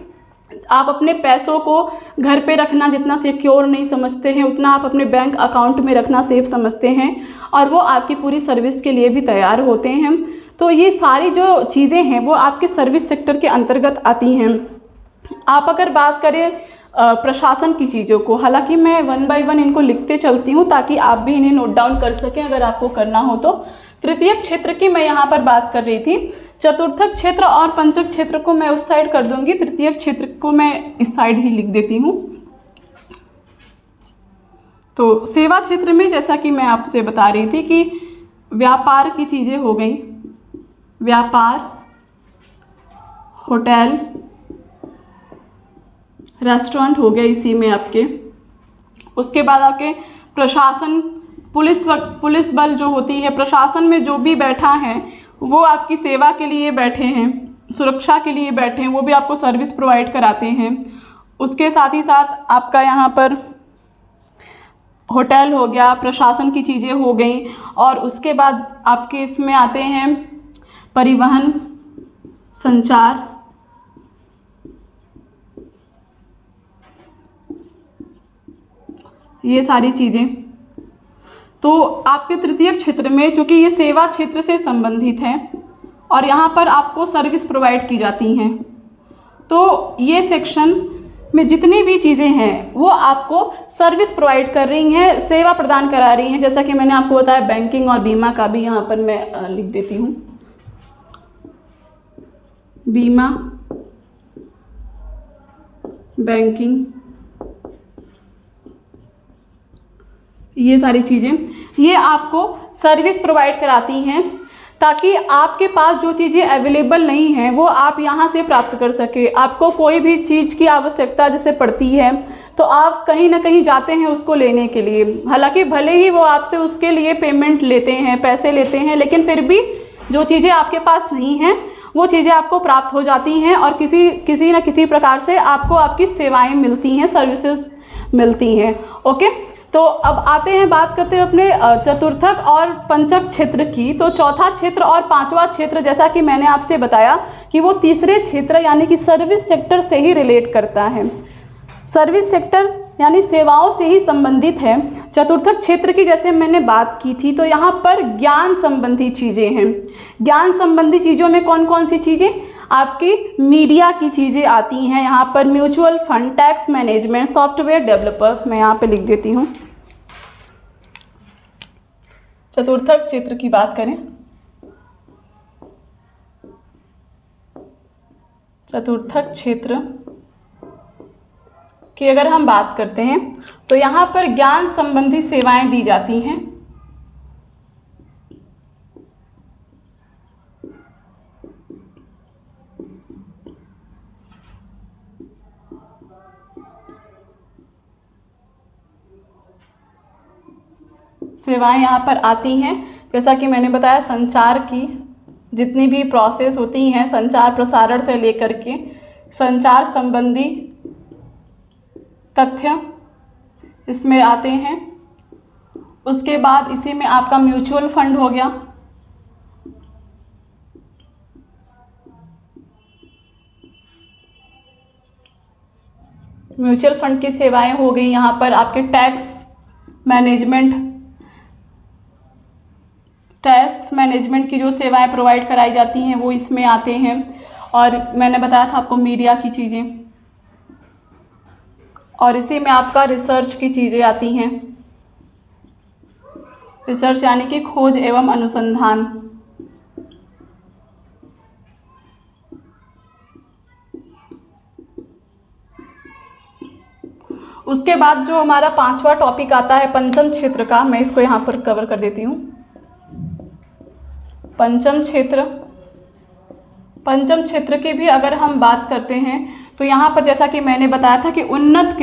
आप अपने पैसों को घर पे रखना जितना सिक्योर नहीं समझते हैं, उतना आप अपने बैंक अकाउंट में रखना सेफ समझते हैं, और वो आपकी पूरी सर्विस के लिए भी तैयार होते हैं। तो ये सारी जो चीज़ें हैं वो आपके सर्विस सेक्टर के अंतर्गत आती हैं। आप अगर बात करें प्रशासन की चीज़ों को, हालांकि मैं 1 बाय 1 इनको लिखते चलती हूँ ताकि आप भी इन्हें नोट डाउन कर सकें अगर आपको करना हो तो। तृतीयक क्षेत्र की मैं यहाँ पर बात कर रही थी, चतुर्थक क्षेत्र और पंचक क्षेत्र को मैं उस साइड कर दूंगी, तृतीयक क्षेत्र को मैं इस साइड ही लिख देती हूँ। तो सेवा क्षेत्र में जैसा कि मैं आपसे बता रही थी कि व्यापार की चीज़ें हो गई, व्यापार, होटल, रेस्टोरेंट हो गया इसी में आपके। उसके बाद आपके प्रशासन, पुलिस बल जो होती है, प्रशासन में जो भी बैठा है वो आपकी सेवा के लिए बैठे हैं, सुरक्षा के लिए बैठे हैं, वो भी आपको सर्विस प्रोवाइड कराते हैं। उसके साथ ही साथ आपका यहाँ पर होटल हो गया, प्रशासन की चीज़ें हो गई, और उसके बाद आपके इसमें आते हैं परिवहन, संचार, ये सारी चीज़ें। तो आपके तृतीयक क्षेत्र में, चूँकि ये सेवा क्षेत्र से संबंधित है और यहाँ पर आपको सर्विस प्रोवाइड की जाती हैं, तो ये सेक्शन में जितनी भी चीज़ें हैं वो आपको सर्विस प्रोवाइड कर रही हैं, सेवा प्रदान करा रही हैं। जैसा कि मैंने आपको बताया, बैंकिंग और बीमा का भी यहाँ पर मैं लिख देती हूँ। बीमा, बैंकिंग, ये सारी चीज़ें ये आपको सर्विस प्रोवाइड कराती हैं, ताकि आपके पास जो चीज़ें अवेलेबल नहीं हैं वो आप यहाँ से प्राप्त कर सके। आपको कोई भी चीज़ की आवश्यकता जैसे पड़ती है तो आप कहीं ना कहीं जाते हैं उसको लेने के लिए। हालांकि भले ही वो आपसे उसके लिए पेमेंट लेते हैं, पैसे लेते हैं, लेकिन फिर भी जो चीज़ें आपके पास नहीं हैं वो चीज़ें आपको प्राप्त हो जाती हैं और किसी न किसी प्रकार से आपको आपकी सेवाएं मिलती हैं, सर्विसेज मिलती हैं। ओके, तो अब आते हैं, बात करते हैं अपने चतुर्थक और पंचक क्षेत्र की। तो चौथा क्षेत्र और पांचवा क्षेत्र, जैसा कि मैंने आपसे बताया कि वो तीसरे क्षेत्र यानी कि सर्विस सेक्टर से ही रिलेट करता है, सर्विस सेक्टर यानी सेवाओं से ही संबंधित है। चतुर्थक क्षेत्र की जैसे मैंने बात की थी, तो यहाँ पर ज्ञान संबंधी चीज़ें हैं। ज्ञान संबंधी चीज़ों में कौन कौन सी चीज़ें? आपकी मीडिया की चीज़ें आती हैं यहाँ पर, mutual fund, tax management, software developer, मैं यहाँ पे लिख देती हूँ। चतुर्थक क्षेत्र की बात करें, चतुर्थक क्षेत्र की अगर हम बात करते हैं तो यहाँ पर ज्ञान संबंधी सेवाएं दी जाती हैं। सेवाएं यहाँ पर आती हैं, जैसा कि मैंने बताया, संचार की जितनी भी प्रोसेस होती हैं, संचार प्रसारण से लेकर के संचार संबंधी तथ्य इसमें आते हैं। उसके बाद इसी में आपका म्यूचुअल फंड हो गया, म्यूचुअल फंड की सेवाएं हो गई। यहाँ पर आपके टैक्स मैनेजमेंट की जो सेवाएं प्रोवाइड कराई जाती हैं वो इसमें आते हैं। और मैंने बताया था आपको मीडिया की चीज़ें, और इसी में आपका रिसर्च की चीज़ें आती हैं। रिसर्च यानी कि खोज एवं अनुसंधान। उसके बाद जो हमारा पांचवा टॉपिक आता है पंचम क्षेत्र का, मैं इसको यहाँ पर कवर कर देती हूँ। पंचम क्षेत्र की भी अगर हम बात करते हैं तो यहाँ पर जैसा कि मैंने बताया था कि उन्नत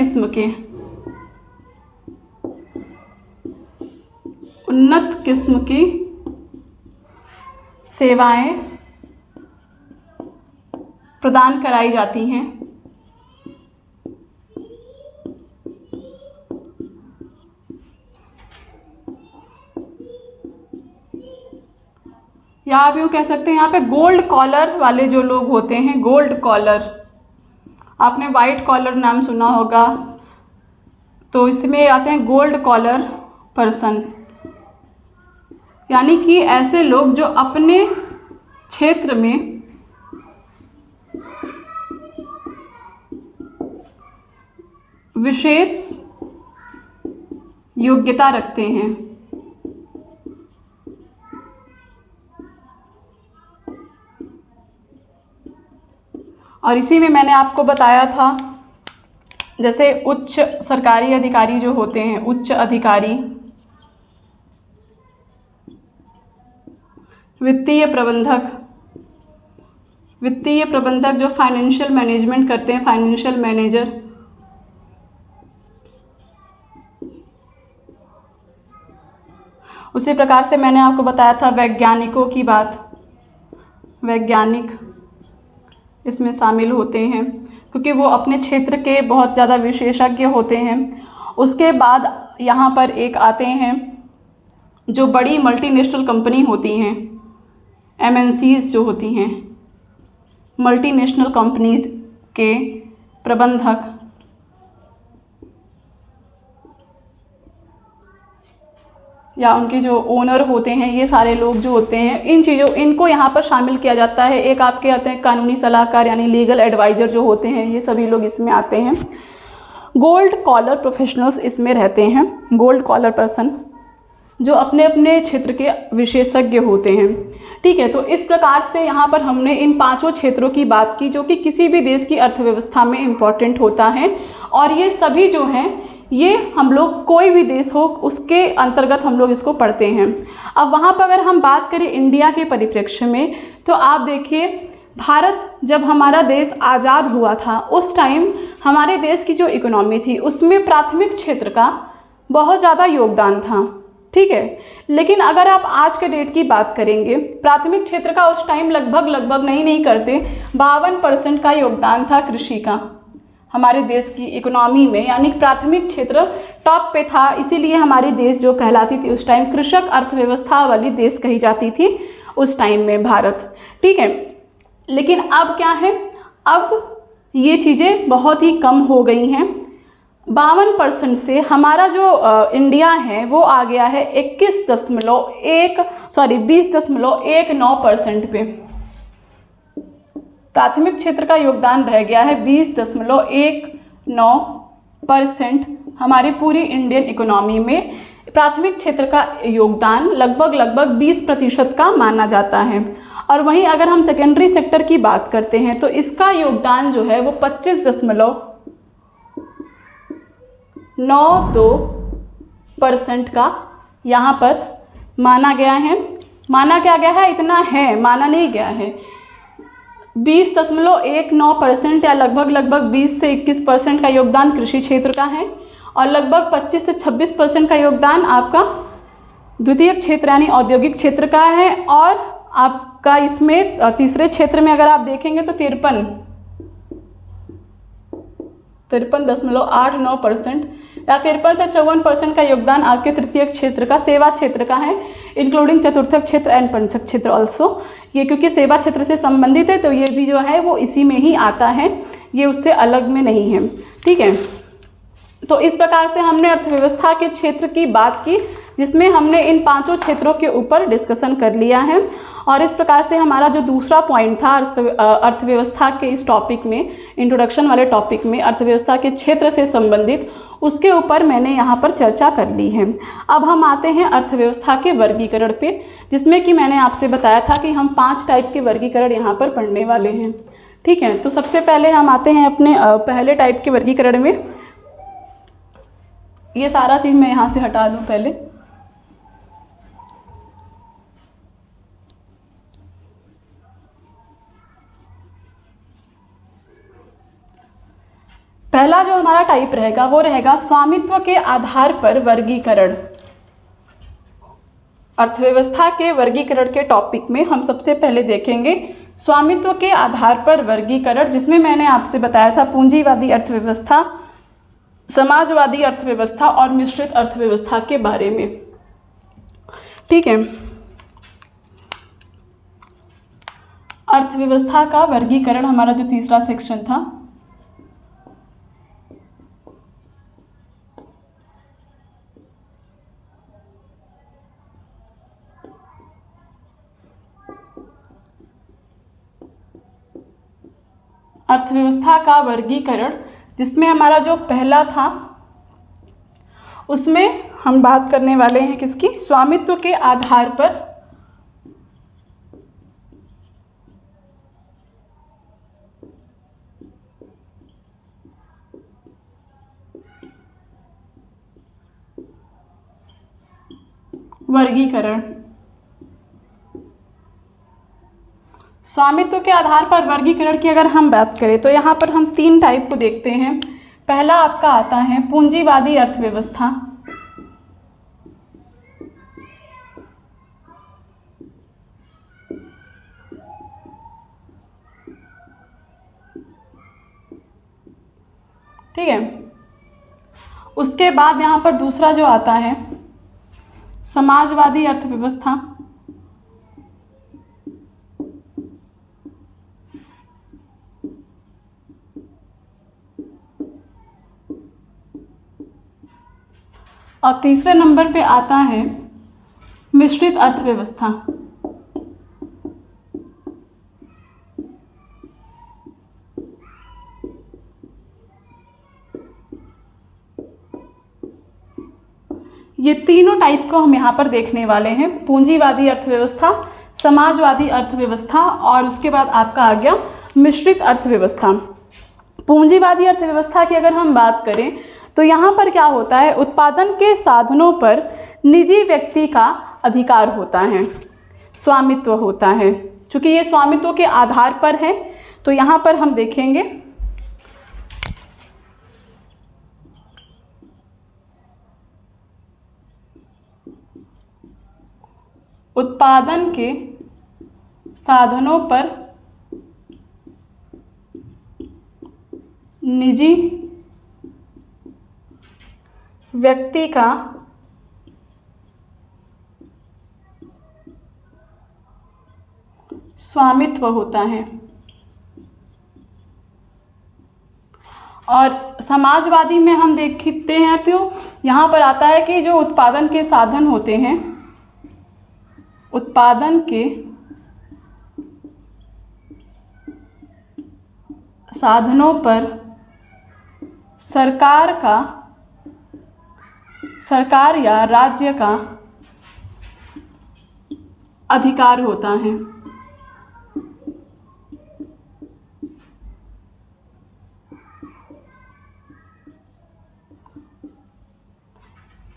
किस्म की सेवाएं प्रदान कराई जाती हैं। या आप यूँ कह सकते हैं यहाँ पे गोल्ड कॉलर वाले जो लोग होते हैं, गोल्ड कॉलर, आपने वाइट कॉलर नाम सुना होगा, तो इसमें आते हैं गोल्ड कॉलर पर्सन, यानी कि ऐसे लोग जो अपने क्षेत्र में विशेष योग्यता रखते हैं। और इसी में मैंने आपको बताया था, जैसे उच्च सरकारी अधिकारी जो होते हैं, उच्च अधिकारी, वित्तीय प्रबंधक जो फाइनेंशियल मैनेजमेंट करते हैं, फाइनेंशियल मैनेजर, उसी प्रकार से मैंने आपको बताया था वैज्ञानिकों की बात, वैज्ञानिक इसमें शामिल होते हैं क्योंकि वो अपने क्षेत्र के बहुत ज़्यादा विशेषज्ञ होते हैं। उसके बाद यहाँ पर एक आते हैं जो बड़ी मल्टीनेशनल कंपनी होती हैं, MNCs जो होती हैं, मल्टीनेशनल कंपनीज के प्रबंधक, या उनके जो ओनर होते हैं, ये सारे लोग जो होते हैं, इनको यहाँ पर शामिल किया जाता है। एक आपके आते हैं कानूनी सलाहकार यानी लीगल एडवाइज़र जो होते हैं, ये सभी लोग इसमें आते हैं। गोल्ड कॉलर प्रोफेशनल्स इसमें रहते हैं, गोल्ड कॉलर पर्सन जो अपने अपने क्षेत्र के विशेषज्ञ होते हैं। ठीक है, तो इस प्रकार से यहाँ पर हमने इन 5 क्षेत्रों की बात की जो कि किसी भी देश की अर्थव्यवस्था में इम्पॉर्टेंट होता है। और ये सभी जो हैं ये हम लोग कोई भी देश हो उसके अंतर्गत हम लोग इसको पढ़ते हैं। अब वहाँ पर अगर हम बात करें इंडिया के परिप्रेक्ष्य में, तो आप देखिए भारत जब हमारा देश आज़ाद हुआ था उस टाइम हमारे देश की जो इकोनॉमी थी उसमें प्राथमिक क्षेत्र का बहुत ज़्यादा योगदान था। ठीक है, लेकिन अगर आप आज के डेट की बात करेंगे, प्राथमिक क्षेत्र का उस टाइम लगभग नहीं करते 52% का योगदान था कृषि का हमारे देश की इकोनॉमी में, यानी प्राथमिक क्षेत्र टॉप पे था। इसीलिए हमारी देश जो कहलाती थी उस टाइम कृषक अर्थव्यवस्था वाली देश कही जाती थी उस टाइम में भारत। ठीक है, लेकिन अब क्या है, अब ये चीज़ें बहुत ही कम हो गई हैं। 52% से हमारा जो इंडिया है वो आ गया है 20.19% पे। प्राथमिक क्षेत्र का योगदान रह गया है 20.19% हमारी पूरी इंडियन इकोनॉमी में। प्राथमिक क्षेत्र का योगदान लगभग 20% का माना जाता है। और वहीं अगर हम सेकेंडरी सेक्टर की बात करते हैं तो इसका योगदान जो है वो 25.92% का यहाँ पर माना गया है। माना क्या गया है, इतना है, माना नहीं गया है। 20.19% या लगभग 20 से 21% का योगदान कृषि क्षेत्र का है और लगभग 25 से 26% का योगदान आपका द्वितीयक क्षेत्र यानी औद्योगिक क्षेत्र का है। और आपका इसमें तीसरे क्षेत्र में अगर आप देखेंगे तो 53.89% या 53 से 54% का योगदान आपके तृतीयक क्षेत्र का सेवा क्षेत्र का है, इंक्लूडिंग चतुर्थक क्षेत्र एंड पंचक क्षेत्र ऑल्सो। ये क्योंकि सेवा क्षेत्र से संबंधित है तो ये भी जो है वो इसी में ही आता है, ये उससे अलग में नहीं है। ठीक है, तो इस प्रकार से हमने अर्थव्यवस्था के क्षेत्र की बात की जिसमें हमने इन 5 क्षेत्रों के ऊपर डिस्कशन कर लिया है। और इस प्रकार से हमारा जो दूसरा पॉइंट था अर्थव्यवस्था के इस टॉपिक में, इंट्रोडक्शन वाले टॉपिक में अर्थव्यवस्था के क्षेत्र से संबंधित, उसके ऊपर मैंने यहाँ पर चर्चा कर ली है। अब हम आते हैं अर्थव्यवस्था के वर्गीकरण पे, जिसमें कि मैंने आपसे बताया था कि हम 5 टाइप के वर्गीकरण यहाँ पर पढ़ने वाले हैं। ठीक है, तो सबसे पहले हम आते हैं अपने पहले टाइप के वर्गीकरण में। ये सारा चीज़ मैं यहाँ से हटा दूँ पहले। पहला जो हमारा टाइप रहेगा वो रहेगा स्वामित्व के आधार पर वर्गीकरण। अर्थव्यवस्था के वर्गीकरण के टॉपिक में हम सबसे पहले देखेंगे स्वामित्व के आधार पर वर्गीकरण, जिसमें मैंने आपसे बताया था पूंजीवादी अर्थव्यवस्था, समाजवादी अर्थव्यवस्था और मिश्रित अर्थव्यवस्था के बारे में। ठीक है, अर्थव्यवस्था का वर्गीकरण हमारा जो तीसरा सेक्शन था। अर्थव्यवस्था का वर्गीकरण जिसमें हमारा जो पहला था उसमें हम बात करने वाले हैं किसकी, स्वामित्व के आधार पर वर्गीकरण। स्वामित्व के आधार पर वर्गीकरण की अगर हम बात करें तो यहाँ पर हम 3 टाइप को देखते हैं। पहला आपका आता है पूंजीवादी अर्थव्यवस्था, ठीक है। उसके बाद यहाँ पर दूसरा जो आता है समाजवादी अर्थव्यवस्था, और तीसरे नंबर पे आता है मिश्रित अर्थव्यवस्था। ये तीनों टाइप को हम यहाँ पर देखने वाले हैं, पूंजीवादी अर्थव्यवस्था, समाजवादी अर्थव्यवस्था और उसके बाद आपका आ गया मिश्रित अर्थव्यवस्था। पूंजीवादी अर्थव्यवस्था की अगर हम बात करें तो यहाँ पर क्या होता है, उत्पादन के साधनों पर निजी व्यक्ति का अधिकार होता है, स्वामित्व होता है। चूँकि ये स्वामित्व के आधार पर है तो यहाँ पर हम देखेंगे उत्पादन के साधनों पर निजी व्यक्ति का स्वामित्व होता है। और समाजवादी में हम देखते हैं तो यहाँ पर आता है कि जो उत्पादन के साधन होते हैं, उत्पादन के साधनों पर सरकार या राज्य का अधिकार होता है।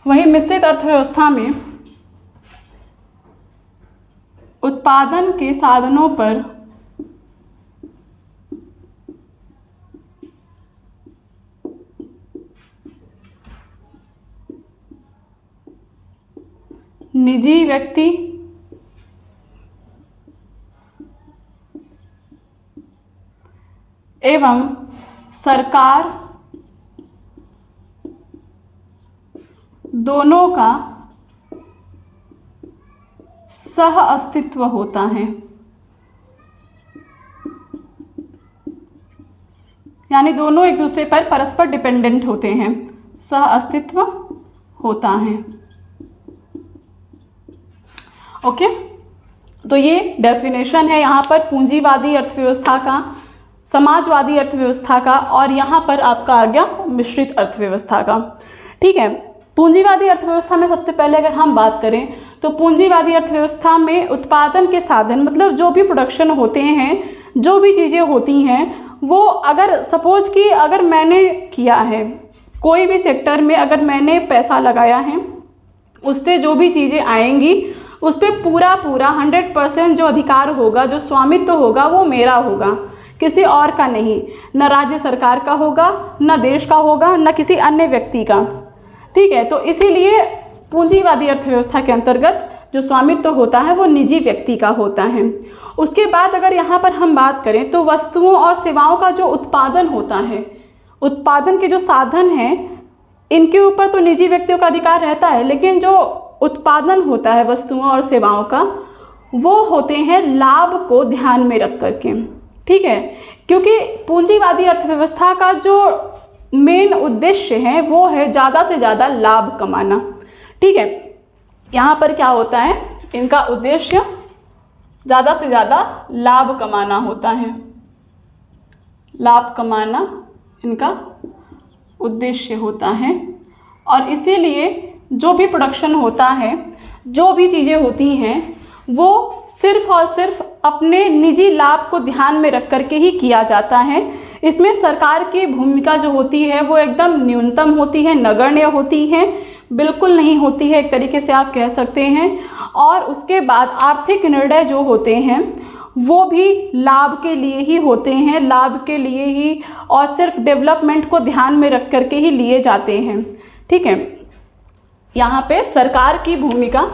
वहीं मिश्रित अर्थव्यवस्था में उत्पादन के साधनों पर निजी व्यक्ति एवं सरकार दोनों का सह अस्तित्व होता है। यानी दोनों एक दूसरे पर परस्पर डिपेंडेंट होते हैं, सह अस्तित्व होता है। ओके, तो ये डेफिनेशन है यहाँ पर पूंजीवादी अर्थव्यवस्था का, समाजवादी अर्थव्यवस्था का और यहाँ पर आपका आ गया मिश्रित अर्थव्यवस्था का। ठीक है, पूंजीवादी अर्थव्यवस्था में सबसे पहले अगर हम बात करें तो पूंजीवादी अर्थव्यवस्था में उत्पादन के साधन मतलब जो भी प्रोडक्शन होते हैं, जो भी चीज़ें होती हैं, वो अगर सपोज कि अगर मैंने किया है कोई भी सेक्टर में, अगर मैंने पैसा लगाया है, उससे जो भी चीज़ें आएंगी उस पर पूरा 100% जो अधिकार होगा, जो स्वामित्व होगा वो मेरा होगा, किसी और का नहीं, न राज्य सरकार का होगा, न देश का होगा, न किसी अन्य व्यक्ति का। ठीक है, तो इसीलिए पूंजीवादी अर्थव्यवस्था के अंतर्गत जो स्वामित्व होता है वो निजी व्यक्ति का होता है। उसके बाद अगर यहाँ पर हम बात करें तो वस्तुओं और सेवाओं का जो उत्पादन होता है, उत्पादन के जो साधन हैं, इनके ऊपर तो निजी व्यक्तियों का अधिकार रहता है, लेकिन जो उत्पादन होता है वस्तुओं और सेवाओं का, वो होते हैं लाभ को ध्यान में रख करके। ठीक है, क्योंकि पूंजीवादी अर्थव्यवस्था का जो मेन उद्देश्य है वो है ज़्यादा से ज़्यादा लाभ कमाना। ठीक है, यहाँ पर क्या होता है, इनका उद्देश्य ज़्यादा से ज़्यादा लाभ कमाना होता है, लाभ कमाना इनका उद्देश्य होता है। और इसीलिए जो भी प्रोडक्शन होता है, जो भी चीज़ें होती हैं, वो सिर्फ और सिर्फ अपने निजी लाभ को ध्यान में रख करके ही किया जाता है। इसमें सरकार की भूमिका जो होती है वो एकदम न्यूनतम होती है, नगण्य होती है, बिल्कुल नहीं होती है, एक तरीके से आप कह सकते हैं। और उसके बाद आर्थिक निर्णय जो होते हैं वो भी लाभ के लिए ही होते हैं, लाभ के लिए ही, और सिर्फ डेवलपमेंट को ध्यान में रख करके ही लिए जाते हैं। ठीक है, यहाँ पे सरकार की भूमिका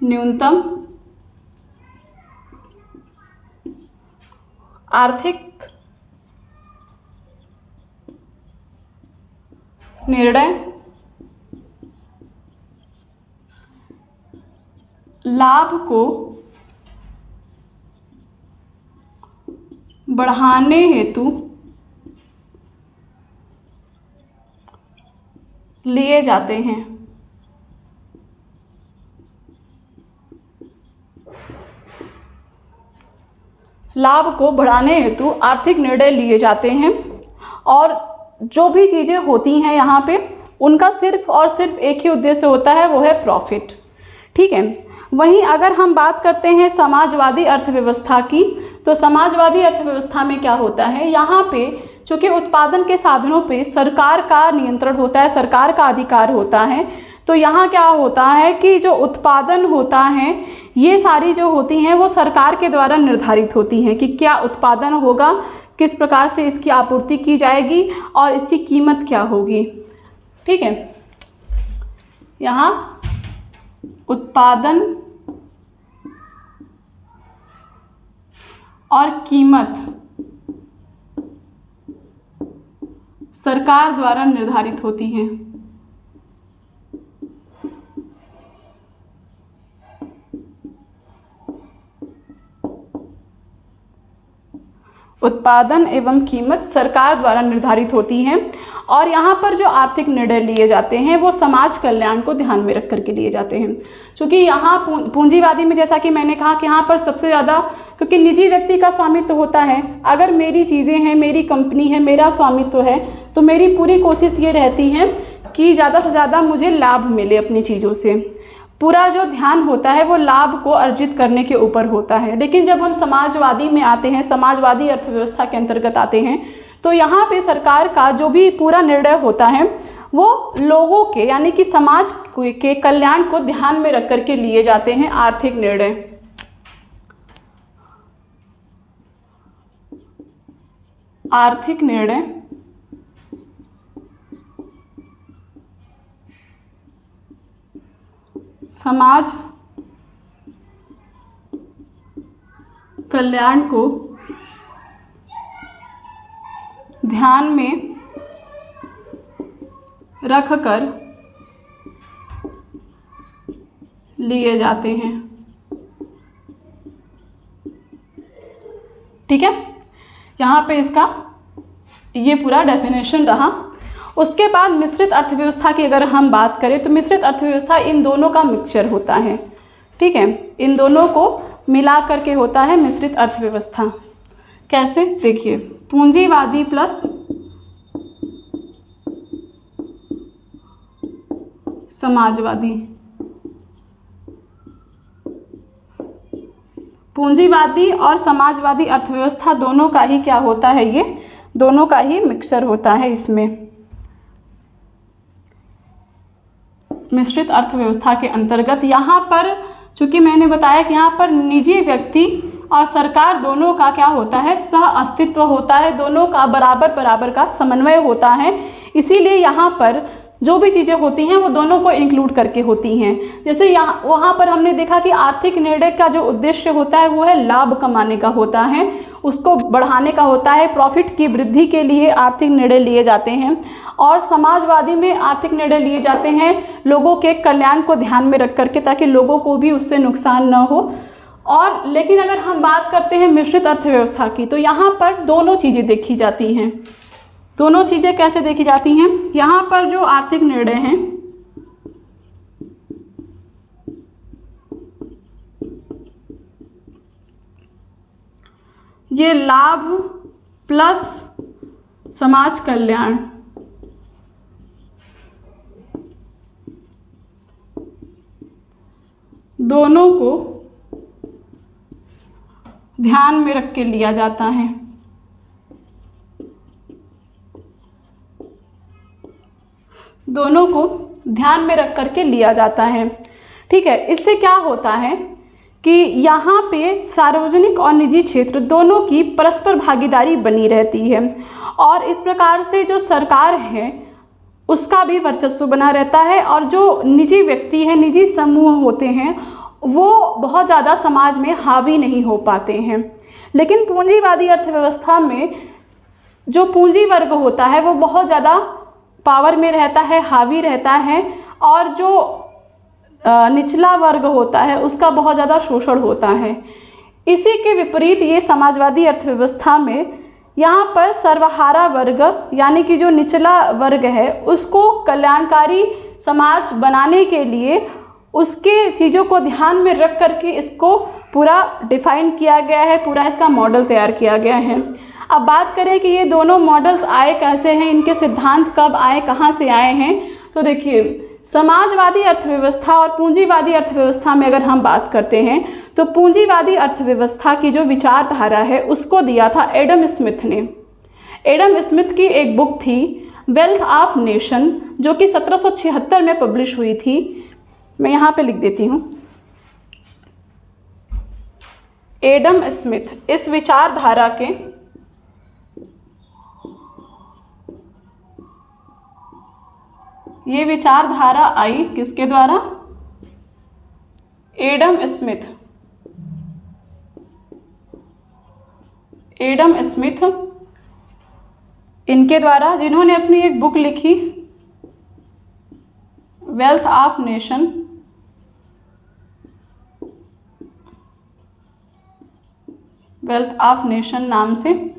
न्यूनतम आर्थिक निर्णय, लाभ को बढ़ाने हेतु लिए जाते हैं। लाभ को बढ़ाने हेतु आर्थिक निर्णय लिए जाते हैं और जो भी चीज़ें होती हैं यहाँ पे उनका सिर्फ और सिर्फ एक ही उद्देश्य होता है, वो है प्रॉफिट। ठीक है। वहीं अगर हम बात करते हैं समाजवादी अर्थव्यवस्था की, तो समाजवादी अर्थव्यवस्था में क्या होता है, यहाँ पे चूँकि उत्पादन के साधनों पे सरकार का नियंत्रण होता है, सरकार का अधिकार होता है, तो यहाँ क्या होता है कि जो उत्पादन होता है ये सारी जो होती हैं वो सरकार के द्वारा निर्धारित होती हैं कि क्या उत्पादन होगा, किस प्रकार से इसकी आपूर्ति की जाएगी और इसकी कीमत क्या होगी। ठीक है। यहाँ उत्पादन और कीमत सरकार द्वारा निर्धारित होती हैं। उत्पादन एवं कीमत सरकार द्वारा निर्धारित होती हैं और यहाँ पर जो आर्थिक निर्णय लिए जाते हैं वो समाज कल्याण को ध्यान में रख करके लिए जाते हैं। क्योंकि यहाँ पूंजीवादी में जैसा कि मैंने कहा कि यहाँ पर सबसे ज़्यादा, क्योंकि निजी व्यक्ति का स्वामित्व होता है, अगर मेरी चीज़ें हैं, मेरी कंपनी है, मेरा स्वामित्व है, तो मेरी पूरी कोशिश ये रहती है कि ज़्यादा से ज़्यादा मुझे लाभ मिले अपनी चीज़ों से। पूरा जो ध्यान होता है वो लाभ को अर्जित करने के ऊपर होता है। लेकिन जब हम समाजवादी में आते हैं, समाजवादी अर्थव्यवस्था के अंतर्गत आते हैं, तो यहाँ पे सरकार का जो भी पूरा निर्णय होता है वो लोगों के यानी कि समाज के कल्याण को ध्यान में रख करके लिए जाते हैं आर्थिक निर्णय। आर्थिक निर्णय समाज कल्याण को ध्यान में रखकर लिए जाते हैं। ठीक है। यहाँ पे इसका ये पूरा डेफिनेशन रहा। उसके बाद मिश्रित अर्थव्यवस्था की अगर हम बात करें तो मिश्रित अर्थव्यवस्था इन दोनों का मिक्सचर होता है। ठीक है। इन दोनों को मिला करके होता है मिश्रित अर्थव्यवस्था। कैसे, देखिए, पूंजीवादी प्लस समाजवादी। पूंजीवादी और समाजवादी अर्थव्यवस्था दोनों का ही क्या होता है, ये दोनों का ही मिक्सचर होता है इसमें। मिश्रित अर्थव्यवस्था के अंतर्गत यहाँ पर चूँकि मैंने बताया कि यहाँ पर निजी व्यक्ति और सरकार दोनों का क्या होता है, सह अस्तित्व होता है, दोनों का बराबर बराबर का समन्वय होता है। इसीलिए यहाँ पर जो भी चीज़ें होती हैं वो दोनों को इंक्लूड करके होती हैं। जैसे यहाँ वहाँ पर हमने देखा कि आर्थिक निर्णय का जो उद्देश्य होता है वो है लाभ कमाने का होता है, उसको बढ़ाने का होता है, प्रॉफिट की वृद्धि के लिए आर्थिक निर्णय लिए जाते हैं। और समाजवादी में आर्थिक निर्णय लिए जाते हैं लोगों के कल्याण को ध्यान में रख करके, ताकि लोगों को भी उससे नुकसान न हो। और लेकिन अगर हम बात करते हैं मिश्रित अर्थव्यवस्था की, तो यहाँ पर दोनों चीज़ें देखी जाती हैं। दोनों चीज़ें कैसे देखी जाती हैं, यहाँ पर जो आर्थिक निर्णय हैं ये लाभ प्लस समाज कल्याण दोनों को ध्यान में रख के लिया जाता है। दोनों को ध्यान में रख करके लिया जाता है। ठीक है। इससे क्या होता है कि यहाँ पे सार्वजनिक और निजी क्षेत्र दोनों की परस्पर भागीदारी बनी रहती है और इस प्रकार से जो सरकार है उसका भी वर्चस्व बना रहता है और जो निजी व्यक्ति है, निजी समूह होते हैं, वो बहुत ज़्यादा समाज में हावी नहीं हो पाते हैं। लेकिन पूंजीवादी अर्थव्यवस्था में जो पूंजी वर्ग होता है वो बहुत ज़्यादा पावर में रहता है, हावी रहता है, और जो निचला वर्ग होता है उसका बहुत ज़्यादा शोषण होता है। इसी के विपरीत ये समाजवादी अर्थव्यवस्था में यहाँ पर सर्वहारा वर्ग यानी कि जो निचला वर्ग है उसको कल्याणकारी समाज बनाने के लिए उसके चीज़ों को ध्यान में रख करके इसको पूरा डिफाइन किया गया है, पूरा इसका मॉडल तैयार किया गया है। अब बात करें कि ये दोनों मॉडल्स आए कैसे हैं, इनके सिद्धांत कब आए, कहाँ से आए हैं, तो देखिए समाजवादी अर्थव्यवस्था और पूंजीवादी अर्थव्यवस्था में अगर हम बात करते हैं तो पूंजीवादी अर्थव्यवस्था की जो विचारधारा है उसको दिया था एडम स्मिथ ने। एडम स्मिथ की एक बुक थी वेल्थ ऑफ नेशन जो कि 1776 में पब्लिश हुई थी। मैं यहाँ पे लिख देती हूँ, एडम स्मिथ इस विचारधारा के ये विचारधारा आई किसके द्वारा, एडम स्मिथ। एडम स्मिथ इनके द्वारा, जिन्होंने अपनी एक बुक लिखी wealth of nation, wealth of nation नाम से,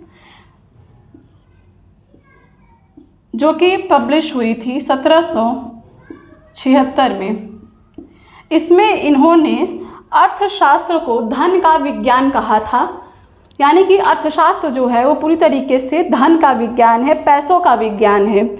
जो कि पब्लिश हुई थी 1776 में। इसमें इन्होंने अर्थशास्त्र को धन का विज्ञान कहा था, यानी कि अर्थशास्त्र जो है वो पूरी तरीके से धन का विज्ञान है, पैसों का विज्ञान है।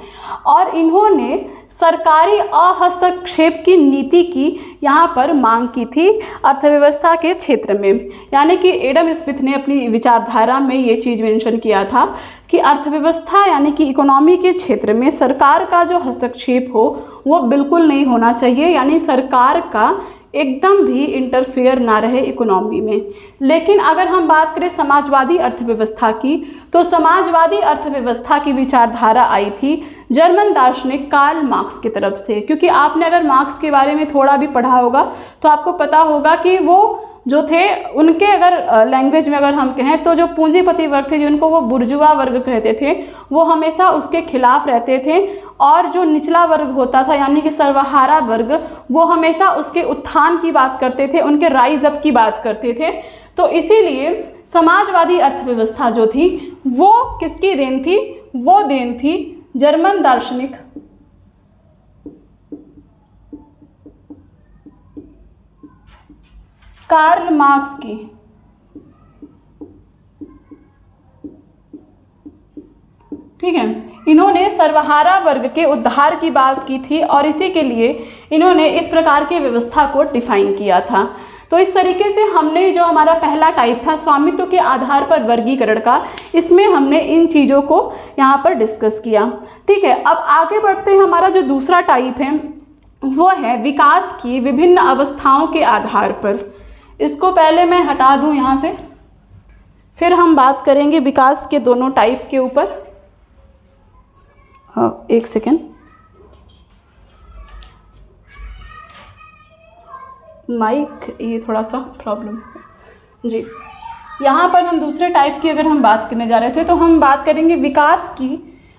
और इन्होंने सरकारी अहस्तक्षेप की नीति की यहाँ पर मांग की थी अर्थव्यवस्था के क्षेत्र में। यानी कि एडम स्मिथ ने अपनी विचारधारा में ये चीज़ मेंशन किया था कि अर्थव्यवस्था यानी कि इकोनॉमी के क्षेत्र में सरकार का जो हस्तक्षेप हो वो बिल्कुल नहीं होना चाहिए, यानी सरकार का एकदम भी इंटरफेयर ना रहे इकोनॉमी में। लेकिन अगर हम बात करें समाजवादी अर्थव्यवस्था की, तो समाजवादी अर्थव्यवस्था की विचारधारा आई थी जर्मन दार्शनिक कार्ल मार्क्स की तरफ से। क्योंकि आपने अगर मार्क्स के बारे में थोड़ा भी पढ़ा होगा तो आपको पता होगा कि वो जो थे उनके अगर लैंग्वेज में अगर हम कहें तो जो पूंजीपति वर्ग थे जिनको वो बुर्जुआ वर्ग कहते थे वो हमेशा उसके खिलाफ रहते थे, और जो निचला वर्ग होता था यानी कि सर्वहारा वर्ग वो हमेशा उसके उत्थान की बात करते थे, उनके राइज अप की बात करते थे। तो इसीलिए समाजवादी अर्थव्यवस्था जो थी वो किसकी देन थी, वो देन थी जर्मन दार्शनिक कार्ल मार्क्स की। ठीक है, इन्होंने सर्वहारा वर्ग के उद्धार की बात की थी और इसी के लिए इन्होंने इस प्रकार की व्यवस्था को डिफाइन किया था। तो इस तरीके से हमने जो हमारा पहला टाइप था स्वामित्व के आधार पर वर्गीकरण का, इसमें हमने इन चीज़ों को यहाँ पर डिस्कस किया। ठीक है, अब आगे बढ़ते हैं। हमारा जो दूसरा टाइप है वो है विकास की विभिन्न अवस्थाओं के आधार पर। इसको पहले मैं हटा दूँ यहाँ से, फिर हम बात करेंगे विकास के दोनों टाइप के ऊपर। एक सेकेंड, माइक ये थोड़ा सा प्रॉब्लम है जी। यहाँ पर हम दूसरे टाइप की अगर हम बात करने जा रहे थे तो हम बात करेंगे विकास की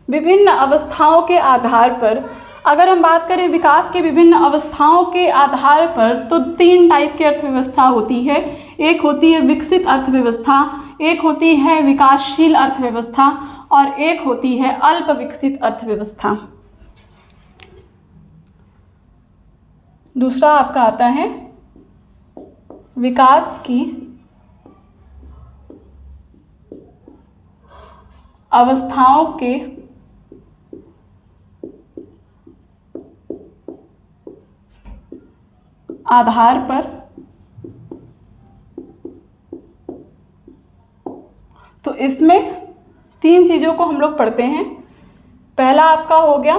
विभिन्न अवस्थाओं के आधार पर। अगर हम बात करें विकास के विभिन्न अवस्थाओं के आधार पर तो 3 टाइप की अर्थव्यवस्था होती है। एक होती है विकसित अर्थव्यवस्था, एक होती है विकासशील अर्थव्यवस्था और एक होती है अल्प विकसित अर्थव्यवस्था। दूसरा आपका आता है विकास की अवस्थाओं के आधार पर। तो इसमें 3 चीज़ों को हम लोग पढ़ते हैं। पहला आपका हो गया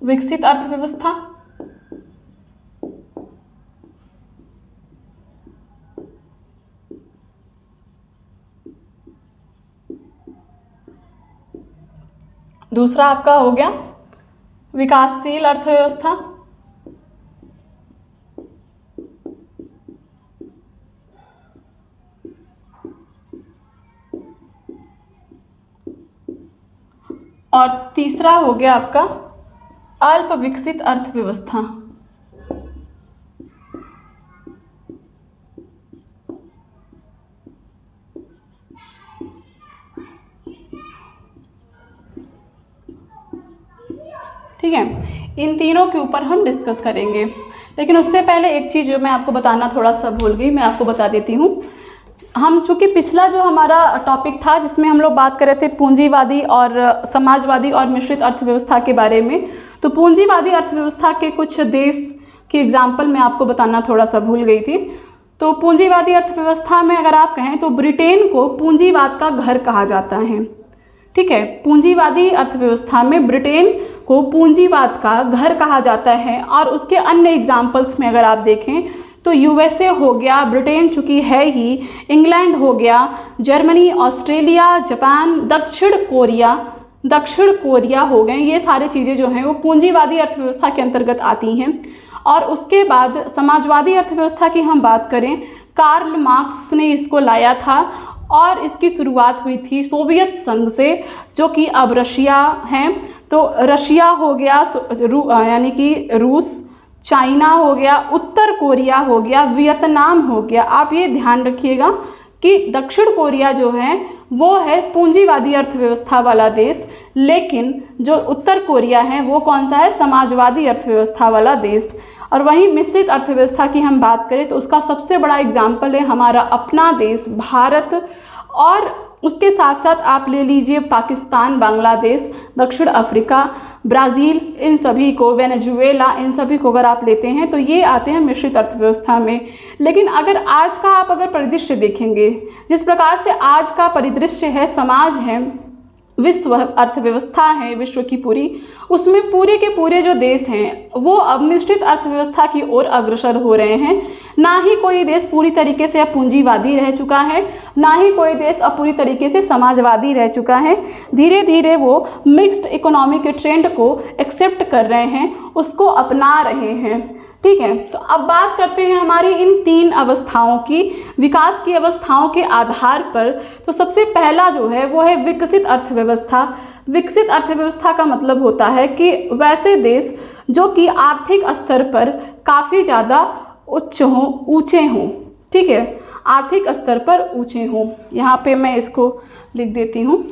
विकसित अर्थव्यवस्था, दूसरा आपका हो गया विकासशील अर्थव्यवस्था, और तीसरा हो गया आपका अल्प विकसित अर्थव्यवस्था। इन तीनों के ऊपर हम डिस्कस करेंगे। लेकिन उससे पहले एक चीज़ जो मैं आपको बताना थोड़ा सा भूल गई, मैं आपको बता देती हूँ। हम चूँकि पिछला जो हमारा टॉपिक था जिसमें हम लोग बात कर रहे थे पूंजीवादी और समाजवादी और मिश्रित अर्थव्यवस्था के बारे में, तो पूंजीवादी अर्थव्यवस्था के कुछ देश की एग्जाम्पल मैं आपको बताना थोड़ा सा भूल गई थी। तो पूंजीवादी अर्थव्यवस्था में अगर आप कहें तो ब्रिटेन को पूंजीवाद का घर कहा जाता है। ठीक है, पूंजीवादी अर्थव्यवस्था में ब्रिटेन को पूंजीवाद का घर कहा जाता है। और उसके अन्य एग्जाम्पल्स में अगर आप देखें तो यूएसए हो गया, ब्रिटेन चूँकि है ही, इंग्लैंड हो गया, जर्मनी, ऑस्ट्रेलिया, जापान, दक्षिण कोरिया हो गए, ये सारी चीज़ें जो हैं वो पूंजीवादी अर्थव्यवस्था के अंतर्गत आती हैं। और उसके बाद समाजवादी अर्थव्यवस्था की हम बात करें, कार्ल मार्क्स ने इसको लाया था और इसकी शुरुआत हुई थी सोवियत संघ से, जो कि अब रशिया है। तो रशिया हो गया यानी कि रूस, चाइना हो गया, उत्तर कोरिया हो गया, वियतनाम हो गया। आप ये ध्यान रखिएगा कि दक्षिण कोरिया जो है वो है पूंजीवादी अर्थव्यवस्था वाला देश, लेकिन जो उत्तर कोरिया है वो कौन सा है, समाजवादी अर्थव्यवस्था वाला देश। और वहीं मिश्रित अर्थव्यवस्था की हम बात करें तो उसका सबसे बड़ा एग्जाम्पल है हमारा अपना देश भारत, और उसके साथ साथ आप ले लीजिए पाकिस्तान, बांग्लादेश, दक्षिण अफ्रीका, ब्राज़ील, इन सभी को, वेनेजुएला, इन सभी को अगर आप लेते हैं तो ये आते हैं मिश्रित अर्थव्यवस्था में। लेकिन अगर आज का आप अगर परिदृश्य देखेंगे, जिस प्रकार से आज का परिदृश्य है, समाज है, विश्व अर्थव्यवस्था है विश्व की पूरी, उसमें पूरे के पूरे जो देश हैं वो अब मिश्रित अर्थव्यवस्था की ओर अग्रसर हो रहे हैं। ना ही कोई देश पूरी तरीके से अब पूंजीवादी रह चुका है, ना ही कोई देश अब पूरी तरीके से समाजवादी रह चुका है। धीरे धीरे वो मिक्स्ड इकोनॉमी के ट्रेंड को एक्सेप्ट कर रहे हैं, उसको अपना रहे हैं। ठीक है, तो अब बात करते हैं हमारी इन तीन अवस्थाओं की, विकास की अवस्थाओं के आधार पर। तो सबसे पहला जो है वो है विकसित अर्थव्यवस्था। विकसित अर्थव्यवस्था का मतलब होता है कि वैसे देश जो कि आर्थिक स्तर पर काफ़ी ज़्यादा ऊंचे हों। ठीक है, आर्थिक स्तर पर ऊंचे हों। यहाँ पे मैं इसको लिख देती हूँ।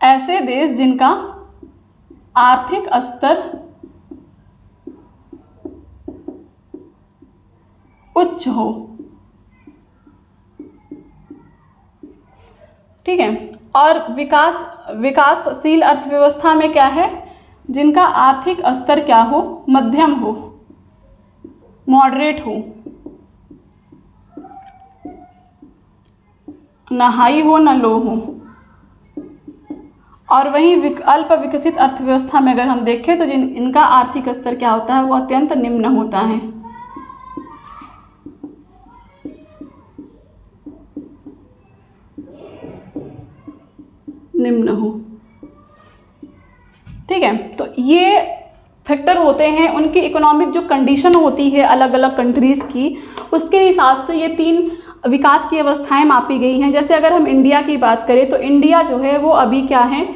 ऐसे देश जिनका आर्थिक स्तर उच्च हो। ठीक है, और विकासशील अर्थव्यवस्था में क्या है, जिनका आर्थिक स्तर क्या हो, मध्यम हो, मॉडरेट हो, ना हाई हो ना लो हो। और वहीं अल्प विकसित अर्थव्यवस्था में अगर हम देखें तो इनका आर्थिक स्तर क्या होता है, वो अत्यंत निम्न होता है। निम्न हो। ठीक है, तो ये फैक्टर होते हैं, उनकी इकोनॉमिक जो कंडीशन होती है अलग अलग कंट्रीज़ की, उसके हिसाब से ये तीन विकास की अवस्थाएं मापी गई हैं। जैसे अगर हम इंडिया की बात करें तो इंडिया जो है वो अभी क्या है,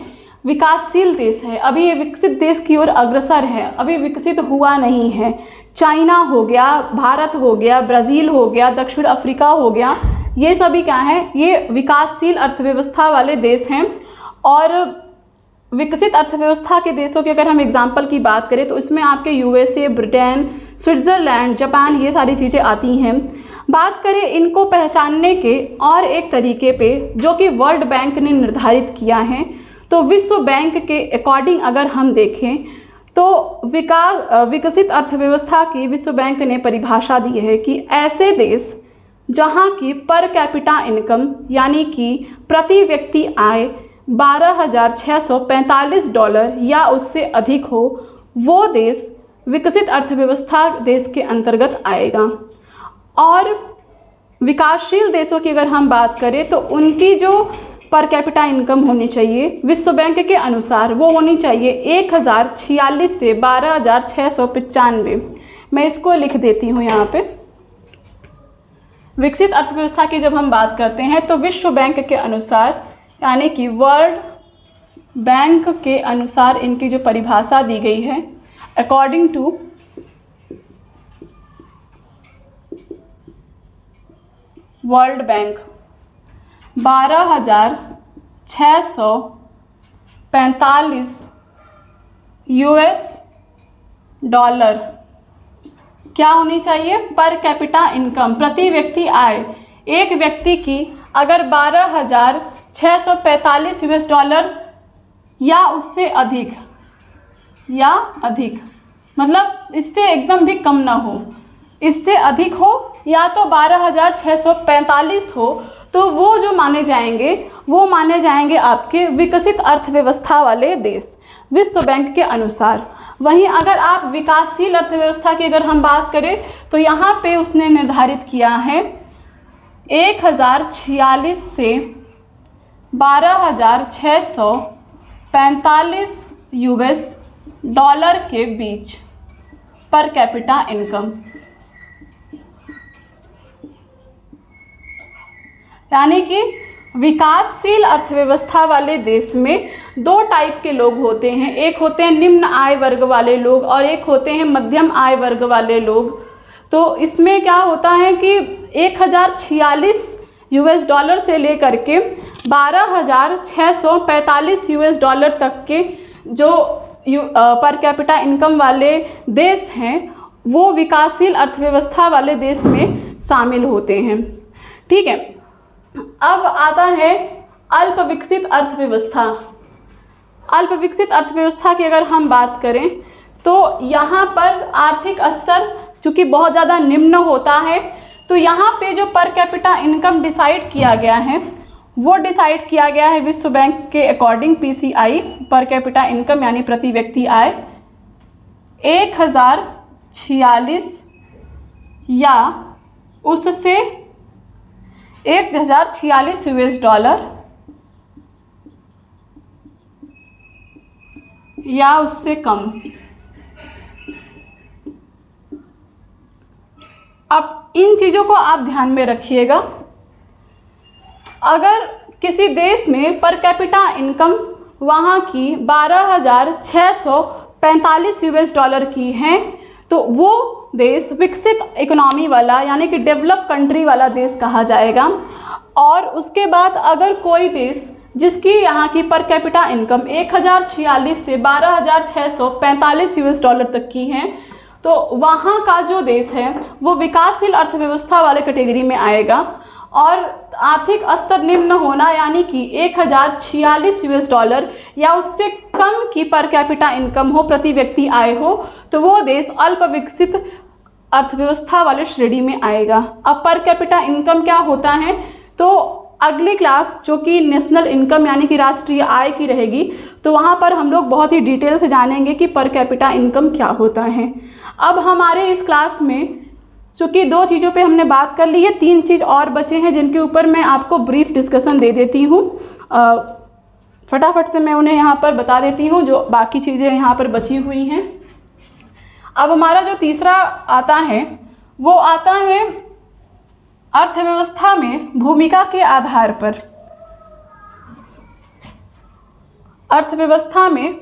विकासशील देश है, अभी ये विकसित देश की ओर अग्रसर है, अभी विकसित हुआ नहीं है। चाइना हो गया, भारत हो गया, ब्राज़ील हो गया, दक्षिण अफ्रीका हो गया, ये सभी क्या हैं, ये विकासशील अर्थव्यवस्था वाले देश हैं। और विकसित अर्थव्यवस्था के देशों की अगर हम एग्जाम्पल की बात करें तो इसमें आपके यूएसए, ब्रिटेन, स्विट्ज़रलैंड, जापान, ये सारी चीज़ें आती हैं। बात करें इनको पहचानने के और एक तरीके पे जो कि वर्ल्ड बैंक ने निर्धारित किया है, तो विश्व बैंक के अकॉर्डिंग अगर हम देखें तो विकसित अर्थव्यवस्था की विश्व बैंक ने परिभाषा दी है कि ऐसे देश जहाँ की पर कैपिटा इनकम यानी कि प्रति व्यक्ति आय $12,645 या उससे अधिक हो, वो देश विकसित अर्थव्यवस्था देश के अंतर्गत आएगा। और विकासशील देशों की अगर हम बात करें तो उनकी जो पर कैपिटा इनकम होनी चाहिए विश्व बैंक के अनुसार वो होनी चाहिए 1,046 से 12,695। मैं इसको लिख देती हूँ यहाँ पे। विकसित अर्थव्यवस्था की जब हम बात करते हैं तो विश्व बैंक के अनुसार यानी कि वर्ल्ड बैंक के अनुसार इनकी जो परिभाषा दी गई है, according to World Bank 12,046 $645 US क्या होनी चाहिए? पर कैपिटा इनकम, प्रति व्यक्ति आय। एक व्यक्ति की अगर $12,645 US या उससे अधिक, मतलब इससे एकदम भी कम ना हो, इससे अधिक हो या तो 12,645 हो, तो वो जो माने जाएंगे आपके विकसित अर्थव्यवस्था वाले देश, विश्व बैंक के अनुसार। वहीं अगर आप विकासशील अर्थव्यवस्था की अगर हम बात करें तो यहाँ पे उसने निर्धारित किया है 1,046 से 12,645 US के बीच पर कैपिटा इनकम। यानी कि विकासशील अर्थव्यवस्था वाले देश में दो टाइप के लोग होते हैं, एक होते हैं निम्न आय वर्ग वाले लोग और एक होते हैं मध्यम आय वर्ग वाले लोग। तो इसमें क्या होता है कि 1,046 US से लेकर के 12,645 US तक के जो पर कैपिटा इनकम वाले देश हैं वो विकासशील अर्थव्यवस्था वाले देश में शामिल होते हैं। ठीक है, अब आता है अल्प विकसित अर्थव्यवस्था। अल्प विकसित अर्थव्यवस्था की अगर हम बात करें तो यहाँ पर आर्थिक स्तर चूँकि बहुत ज़्यादा निम्न होता है, तो यहाँ पे जो पर कैपिटा इनकम डिसाइड किया गया है वो डिसाइड किया गया है विश्व बैंक के according PCI, per capita income यानी प्रति व्यक्ति आय 1,046 या उससे 1,046 US या उससे कम। अब इन चीज़ों को आप ध्यान में रखिएगा। अगर किसी देश में पर कैपिटा इनकम वहाँ की 12,645 US की है तो वो देश विकसित इकोनॉमी वाला यानी कि डेवलप कंट्री वाला देश कहा जाएगा। और उसके बाद अगर कोई देश जिसकी यहाँ की पर कैपिटा इनकम 1,046 से 12,645 US तक की है तो वहाँ का जो देश है वो विकासशील अर्थव्यवस्था वाले कैटेगरी में आएगा। और आर्थिक स्तर निम्न होना यानी कि 1,046 US या उससे कम की पर कैपिटा इनकम हो, प्रति व्यक्ति आय हो, तो वो देश अल्प विकसित अर्थव्यवस्था वाले श्रेणी में आएगा। अब पर कैपिटा इनकम क्या होता है, तो अगली क्लास जो कि नेशनल इनकम यानी कि राष्ट्रीय आय की रहेगी, तो वहाँ पर हम लोग बहुत ही डिटेल से जानेंगे कि पर कैपिटा इनकम क्या होता है। अब हमारे इस क्लास में चूँकि दो चीज़ों पे हमने बात कर ली है, तीन चीज़ और बचे हैं जिनके ऊपर मैं आपको ब्रीफ डिस्कशन दे देती हूँ। फटाफट से मैं उन्हें यहाँ पर बता देती हूँ जो बाकी चीज़ें यहाँ पर बची हुई हैं। अब हमारा जो तीसरा आता है वो आता है अर्थव्यवस्था में भूमिका के आधार पर। अर्थव्यवस्था में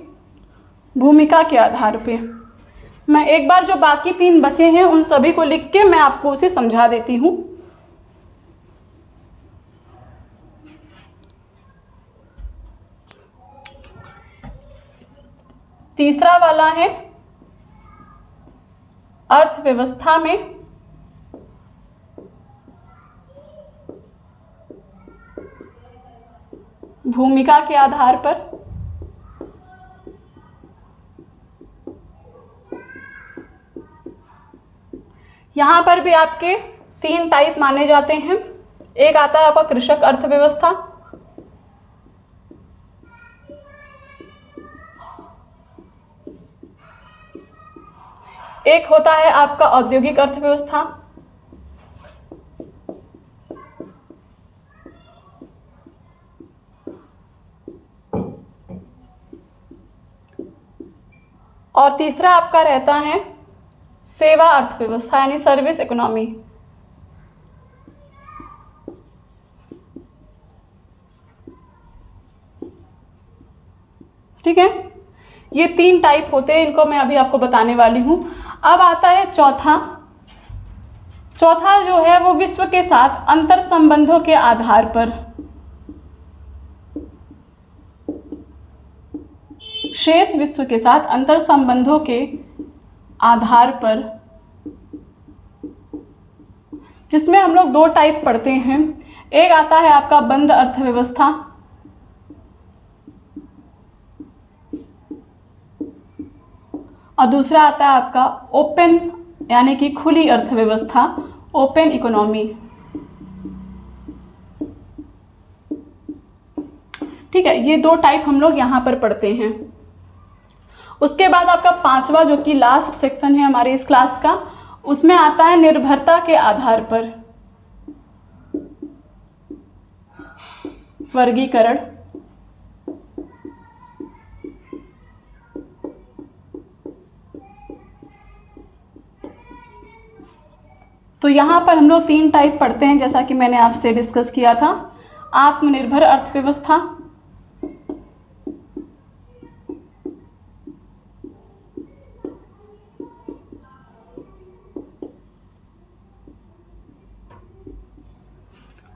भूमिका के आधार पे मैं एक बार जो बाकी तीन बचे हैं उन सभी को लिख के मैं आपको उसे समझा देती हूँ। तीसरा वाला है अर्थव्यवस्था में भूमिका के आधार पर। यहाँ पर भी आपके तीन टाइप माने जाते हैं। एक आता है आपका कृषक अर्थव्यवस्था, एक होता है आपका औद्योगिक अर्थव्यवस्था, और तीसरा आपका रहता है सेवा अर्थव्यवस्था यानी सर्विस इकोनॉमी। ठीक है, ये तीन टाइप होते हैं, इनको मैं अभी आपको बताने वाली हूँ। अब आता है चौथा। चौथा जो है वो विश्व के साथ अंतर संबंधों के आधार पर। शेष विश्व के साथ अंतर संबंधों के आधार पर, जिसमें हम लोग दो टाइप पढ़ते हैं। एक आता है आपका बंद अर्थव्यवस्था, और दूसरा आता है आपका ओपन यानी कि खुली अर्थव्यवस्था, ओपन इकोनॉमी। ठीक है, ये दो टाइप हम लोग यहाँ पर पढ़ते हैं। उसके बाद आपका पांचवा जो कि लास्ट सेक्शन है हमारे इस क्लास का, उसमें आता है निर्भरता के आधार पर वर्गीकरण। तो यहाँ पर हम लोग तीन टाइप पढ़ते हैं, जैसा कि मैंने आपसे डिस्कस किया था। आत्मनिर्भर अर्थव्यवस्था,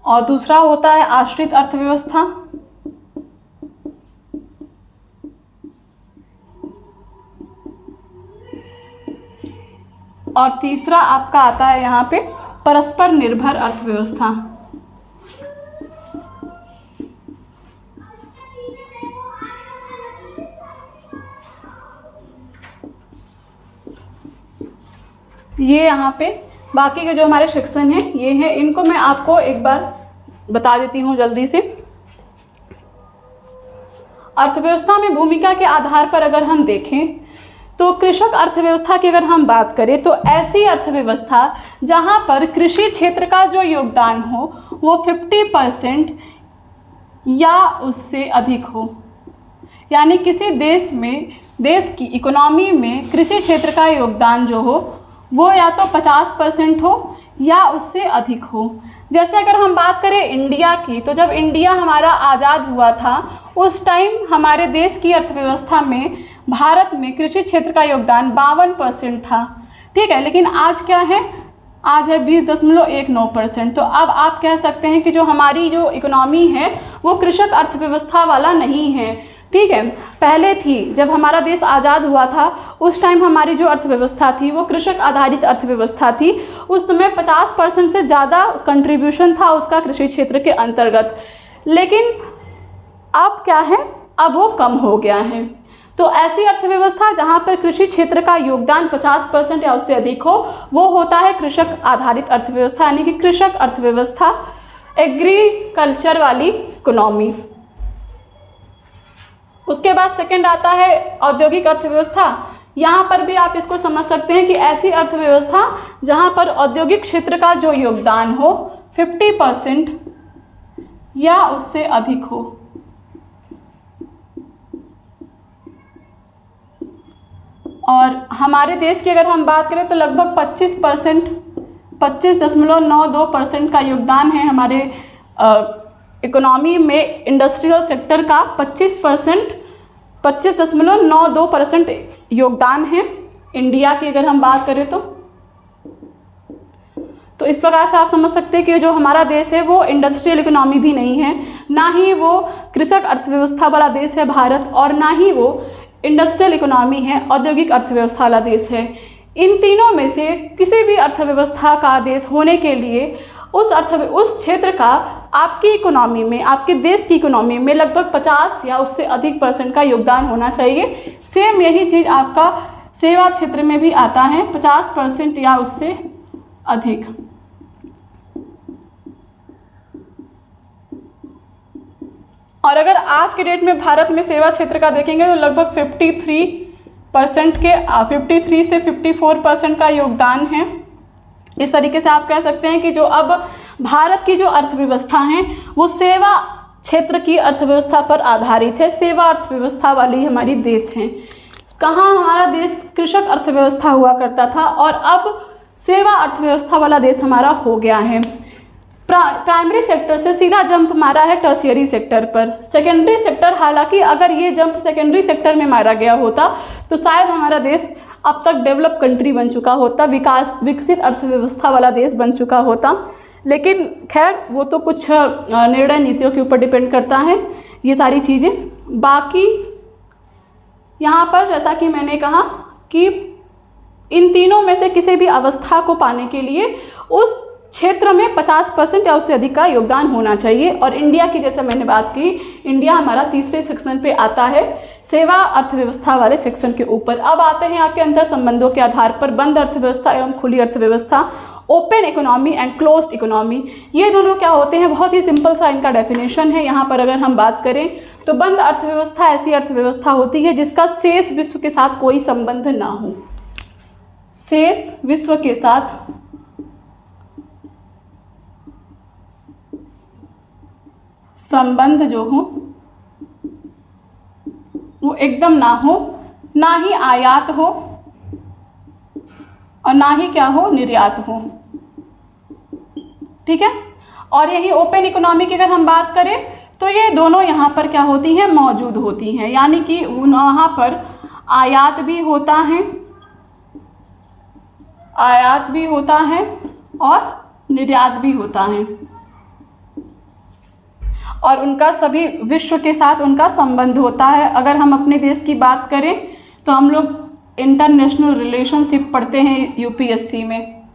और दूसरा होता है आश्रित अर्थव्यवस्था, और तीसरा आपका आता है यहाँ पे परस्पर निर्भर अर्थव्यवस्था। ये यहाँ पे बाकी के जो हमारे सेक्शन हैं ये हैं, इनको मैं आपको एक बार बता देती हूँ जल्दी से। अर्थव्यवस्था में भूमिका के आधार पर अगर हम देखें तो कृषक अर्थव्यवस्था की अगर हम बात करें तो ऐसी अर्थव्यवस्था जहाँ पर कृषि क्षेत्र का जो योगदान हो वो 50% या उससे अधिक हो। यानी किसी देश में, देश की इकोनॉमी में कृषि क्षेत्र का योगदान जो हो वो या तो 50% हो या उससे अधिक हो। जैसे अगर हम बात करें इंडिया की, तो जब इंडिया हमारा आज़ाद हुआ था उस टाइम हमारे देश की अर्थव्यवस्था में, भारत में कृषि क्षेत्र का योगदान 52% था। ठीक है, लेकिन आज क्या है, आज है 20.19%। तो अब आप कह सकते हैं कि जो हमारी जो इकोनॉमी है वो कृषक अर्थव्यवस्था वाला नहीं है। ठीक है, पहले थी, जब हमारा देश आज़ाद हुआ था उस टाइम हमारी जो अर्थव्यवस्था थी वो कृषक आधारित अर्थव्यवस्था थी। उस समय 50% से ज़्यादा कंट्रीब्यूशन था उसका कृषि क्षेत्र के अंतर्गत। लेकिन अब क्या है, अब वो कम हो गया है। तो ऐसी अर्थव्यवस्था जहाँ पर कृषि क्षेत्र का योगदान 50% या उससे अधिक हो वो होता है कृषक आधारित अर्थव्यवस्था, यानी कि कृषक अर्थव्यवस्था, एग्रीकल्चर वाली इकोनॉमी। उसके बाद सेकंड आता है औद्योगिक अर्थव्यवस्था। यहाँ पर भी आप इसको समझ सकते हैं कि ऐसी अर्थव्यवस्था जहाँ पर औद्योगिक क्षेत्र का जो योगदान हो 50% या उससे अधिक हो। और हमारे देश की अगर हम बात करें तो लगभग 25%, 25.92% का योगदान है हमारे इकोनॉमी में। इंडस्ट्रियल सेक्टर का 25.92% योगदान है इंडिया की अगर हम बात करें तो इस प्रकार से आप समझ सकते हैं कि जो हमारा देश है वो इंडस्ट्रियल इकोनॉमी भी नहीं है, ना ही वो कृषक अर्थव्यवस्था वाला देश है भारत, और ना ही वो इंडस्ट्रियल इकोनॉमी है, औद्योगिक अर्थव्यवस्था वाला देश है। इन तीनों में से किसी भी अर्थव्यवस्था का देश होने के लिए उस क्षेत्र का आपकी इकोनॉमी में, आपके देश की इकोनॉमी में लगभग 50 या उससे अधिक % का योगदान होना चाहिए। सेम यही चीज़ आपका सेवा क्षेत्र में भी आता है, 50% या उससे अधिक। और अगर आज के डेट में भारत में सेवा क्षेत्र का देखेंगे तो लगभग 53 से 54% का योगदान है। इस तरीके से आप कह सकते हैं कि जो अब भारत की जो अर्थव्यवस्था है वो सेवा क्षेत्र की अर्थव्यवस्था पर आधारित है, सेवा अर्थव्यवस्था वाली हमारी देश है। कहाँ हमारा देश कृषक अर्थव्यवस्था हुआ करता था और अब सेवा अर्थव्यवस्था वाला देश हमारा हो गया है। प्राइमरी सेक्टर से सीधा जंप मारा है टर्शियरी सेक्टर पर। सेकेंडरी सेक्टर, हालांकि अगर ये जंप सेकेंडरी सेक्टर में मारा गया होता तो शायद हमारा देश अब तक डेवलप कंट्री बन चुका होता, विकसित अर्थव्यवस्था वाला देश बन चुका होता। लेकिन खैर वो तो कुछ निर्णय नीतियों के ऊपर डिपेंड करता है ये सारी चीज़ें। बाकी यहाँ पर जैसा कि मैंने कहा कि इन तीनों में से किसी भी अवस्था को पाने के लिए उस क्षेत्र में 50% या उससे अधिक का योगदान होना चाहिए। और इंडिया की जैसे मैंने बात की, इंडिया हमारा तीसरे सेक्शन पे आता है, सेवा अर्थव्यवस्था वाले सेक्शन के ऊपर। अब आते हैं आपके अंतर संबंधों के आधार पर बंद अर्थव्यवस्था एवं खुली अर्थव्यवस्था, open economy and closed economy. ये दोनों क्या होते हैं, बहुत ही सिंपल सा इनका डेफिनेशन है। यहाँ पर अगर हम बात करें तो बंद अर्थव्यवस्था ऐसी अर्थव्यवस्था होती है जिसका शेष विश्व के साथ कोई संबंध ना हो। शेष विश्व के साथ संबंध जो हो वो एकदम ना हो, ना ही आयात हो और ना ही क्या हो, निर्यात हो। ठीक है। और यही ओपन इकोनॉमी की अगर हम बात करें तो ये दोनों यहाँ पर क्या होती हैं, मौजूद होती हैं। यानी कि वहाँ पर आयात भी होता है, आयात भी होता है और निर्यात भी होता है, और उनका सभी विश्व के साथ उनका संबंध होता है। अगर हम अपने देश की बात करें तो हम लोग इंटरनेशनल रिलेशनशिप पढ़ते हैं यूपीएससी में,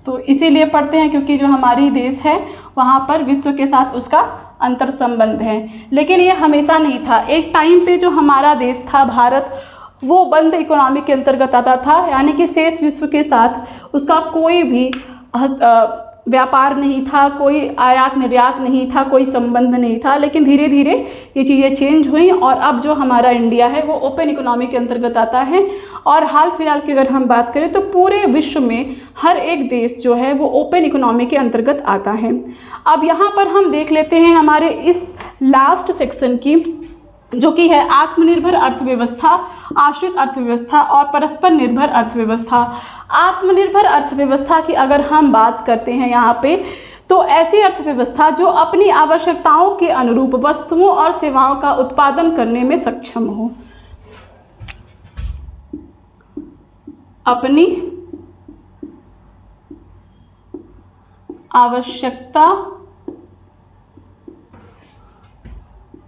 तो इसीलिए पढ़ते हैं क्योंकि जो हमारी देश है वहाँ पर विश्व के साथ उसका अंतर संबंध है। लेकिन ये हमेशा नहीं था। एक टाइम पे जो हमारा देश था भारत, वो बंद इकोनॉमी के अंतर्गत आता था, यानी कि शेष विश्व के साथ उसका कोई भी व्यापार नहीं था, कोई आयात निर्यात नहीं था, कोई संबंध नहीं था। लेकिन धीरे धीरे ये चीज़ें चेंज हुई और अब जो हमारा इंडिया है वो ओपन इकोनॉमी के अंतर्गत आता है। और हाल फिलहाल की अगर हम बात करें तो पूरे विश्व में हर एक देश जो है वो ओपन इकोनॉमी के अंतर्गत आता है। अब यहाँ पर हम देख लेते हैं हमारे इस लास्ट सेक्शन की, जो कि है आत्मनिर्भर अर्थव्यवस्था, आश्रित अर्थव्यवस्था और परस्पर निर्भर अर्थव्यवस्था। आत्मनिर्भर अर्थव्यवस्था की अगर हम बात करते हैं यहाँ पे, तो ऐसी अर्थव्यवस्था जो अपनी आवश्यकताओं के अनुरूप वस्तुओं और सेवाओं का उत्पादन करने में सक्षम हो। अपनी आवश्यकता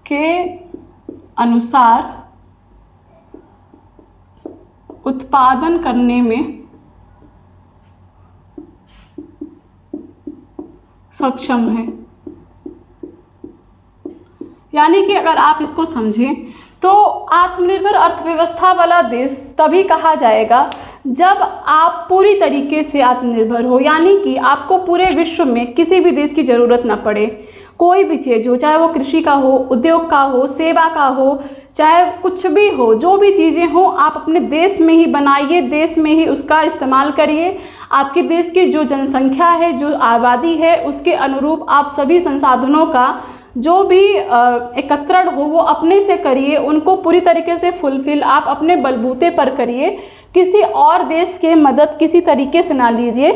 के अनुसार उत्पादन करने में सक्षम है। यानी कि अगर आप इसको समझें तो आत्मनिर्भर अर्थव्यवस्था वाला देश तभी कहा जाएगा जब आप पूरी तरीके से आत्मनिर्भर हो, यानी कि आपको पूरे विश्व में किसी भी देश की ज़रूरत ना पड़े। कोई भी चीज़ हो, चाहे वो कृषि का हो, उद्योग का हो, सेवा का हो, चाहे कुछ भी हो, जो भी चीज़ें हो आप अपने देश में ही बनाइए, देश में ही उसका इस्तेमाल करिए। आपके देश की जो जनसंख्या है, जो आबादी है, उसके अनुरूप आप सभी संसाधनों का जो भी एकत्रण हो वो अपने से करिए, उनको पूरी तरीके से फुलफिल आप अपने बलबूते पर करिए। किसी और देश के मदद किसी तरीके से ना लीजिए,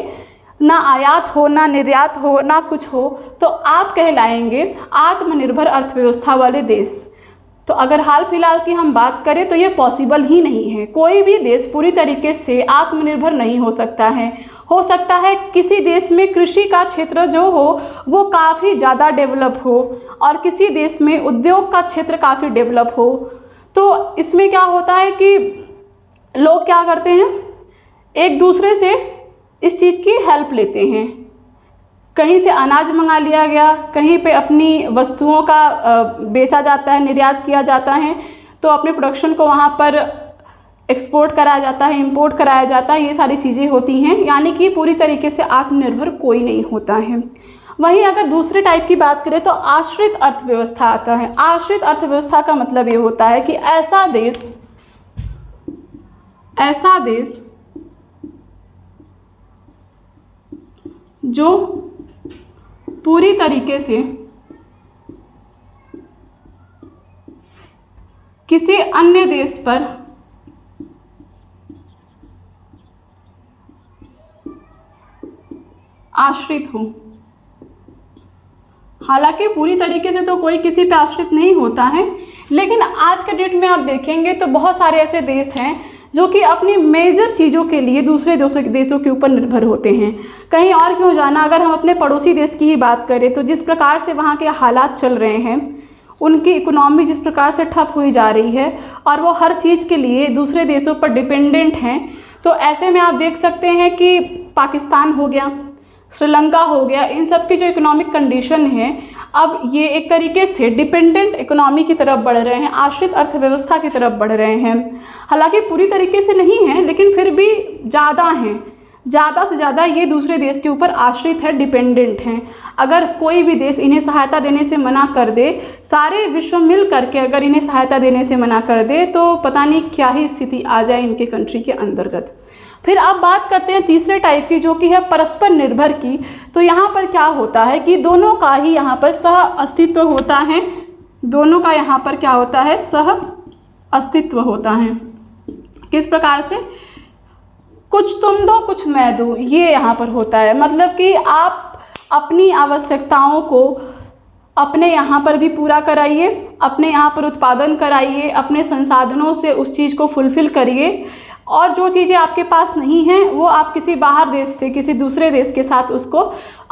ना आयात हो, ना निर्यात हो, ना कुछ हो, तो आप कहलाएंगे आत्मनिर्भर अर्थव्यवस्था वाले देश। तो अगर हाल फिलहाल की हम बात करें तो ये पॉसिबल ही नहीं है। कोई भी देश पूरी तरीके से आत्मनिर्भर नहीं हो सकता है। हो सकता है किसी देश में कृषि का क्षेत्र जो हो वो काफ़ी ज़्यादा डेवलप हो और किसी देश में उद्योग का क्षेत्र काफ़ी डेवलप हो। तो इसमें क्या होता है कि लोग क्या करते हैं, एक दूसरे से इस चीज़ की हेल्प लेते हैं। कहीं से अनाज मंगा लिया गया, कहीं पे अपनी वस्तुओं का बेचा जाता है, निर्यात किया जाता है, तो अपने प्रोडक्शन को वहाँ पर एक्सपोर्ट कराया जाता है, इंपोर्ट कराया जाता है, ये सारी चीज़ें होती हैं। यानी कि पूरी तरीके से आत्मनिर्भर कोई नहीं होता है। वहीं अगर दूसरे टाइप की बात करें तो आश्रित अर्थव्यवस्था आता है। आश्रित अर्थव्यवस्था का मतलब ये होता है कि ऐसा देश जो पूरी तरीके से किसी अन्य देश पर आश्रित हो। हालांकि पूरी तरीके से तो कोई किसी पे आश्रित नहीं होता है, लेकिन आज के डेट में आप देखेंगे तो बहुत सारे ऐसे देश हैं जो कि अपनी मेजर चीज़ों के लिए दूसरे देशों के ऊपर निर्भर होते हैं। कहीं और क्यों जाना, अगर हम अपने पड़ोसी देश की ही बात करें तो जिस प्रकार से वहाँ के हालात चल रहे हैं उनकी इकोनॉमी जिस प्रकार से ठप हुई जा रही है और वो हर चीज़ के लिए दूसरे देशों पर डिपेंडेंट हैं, तो ऐसे में आप देख सकते हैं कि पाकिस्तान हो गया, श्रीलंका हो गया, इन सब की जो इकोनॉमिक कंडीशन है, अब ये एक तरीके से डिपेंडेंट इकोनॉमी की तरफ बढ़ रहे हैं, आश्रित अर्थव्यवस्था की तरफ बढ़ रहे हैं। हालांकि पूरी तरीके से नहीं है, लेकिन फिर भी ज़्यादा हैं, ज़्यादा से ज़्यादा ये दूसरे देश के ऊपर आश्रित है, डिपेंडेंट हैं। अगर कोई भी देश इन्हें सहायता देने से मना कर दे, सारे विश्व मिल करके अगर इन्हें सहायता देने से मना कर दे, तो पता नहीं क्या ही स्थिति आ जाए इनके कंट्री के अंतर्गत। फिर अब बात करते हैं तीसरे टाइप की, जो कि है परस्पर निर्भर की। तो यहाँ पर क्या होता है कि दोनों का ही यहाँ पर सह अस्तित्व होता है, दोनों का यहाँ पर क्या होता है, सह अस्तित्व होता है। किस प्रकार से? कुछ तुम दो कुछ मैं दूँ, ये यहाँ पर होता है। मतलब कि आप अपनी आवश्यकताओं को अपने यहाँ पर भी पूरा कराइए, अपने यहाँ पर उत्पादन कराइए, अपने संसाधनों से उस चीज़ को फुलफ़िल करिए, और जो चीज़ें आपके पास नहीं हैं वो आप किसी बाहर देश से, किसी दूसरे देश के साथ उसको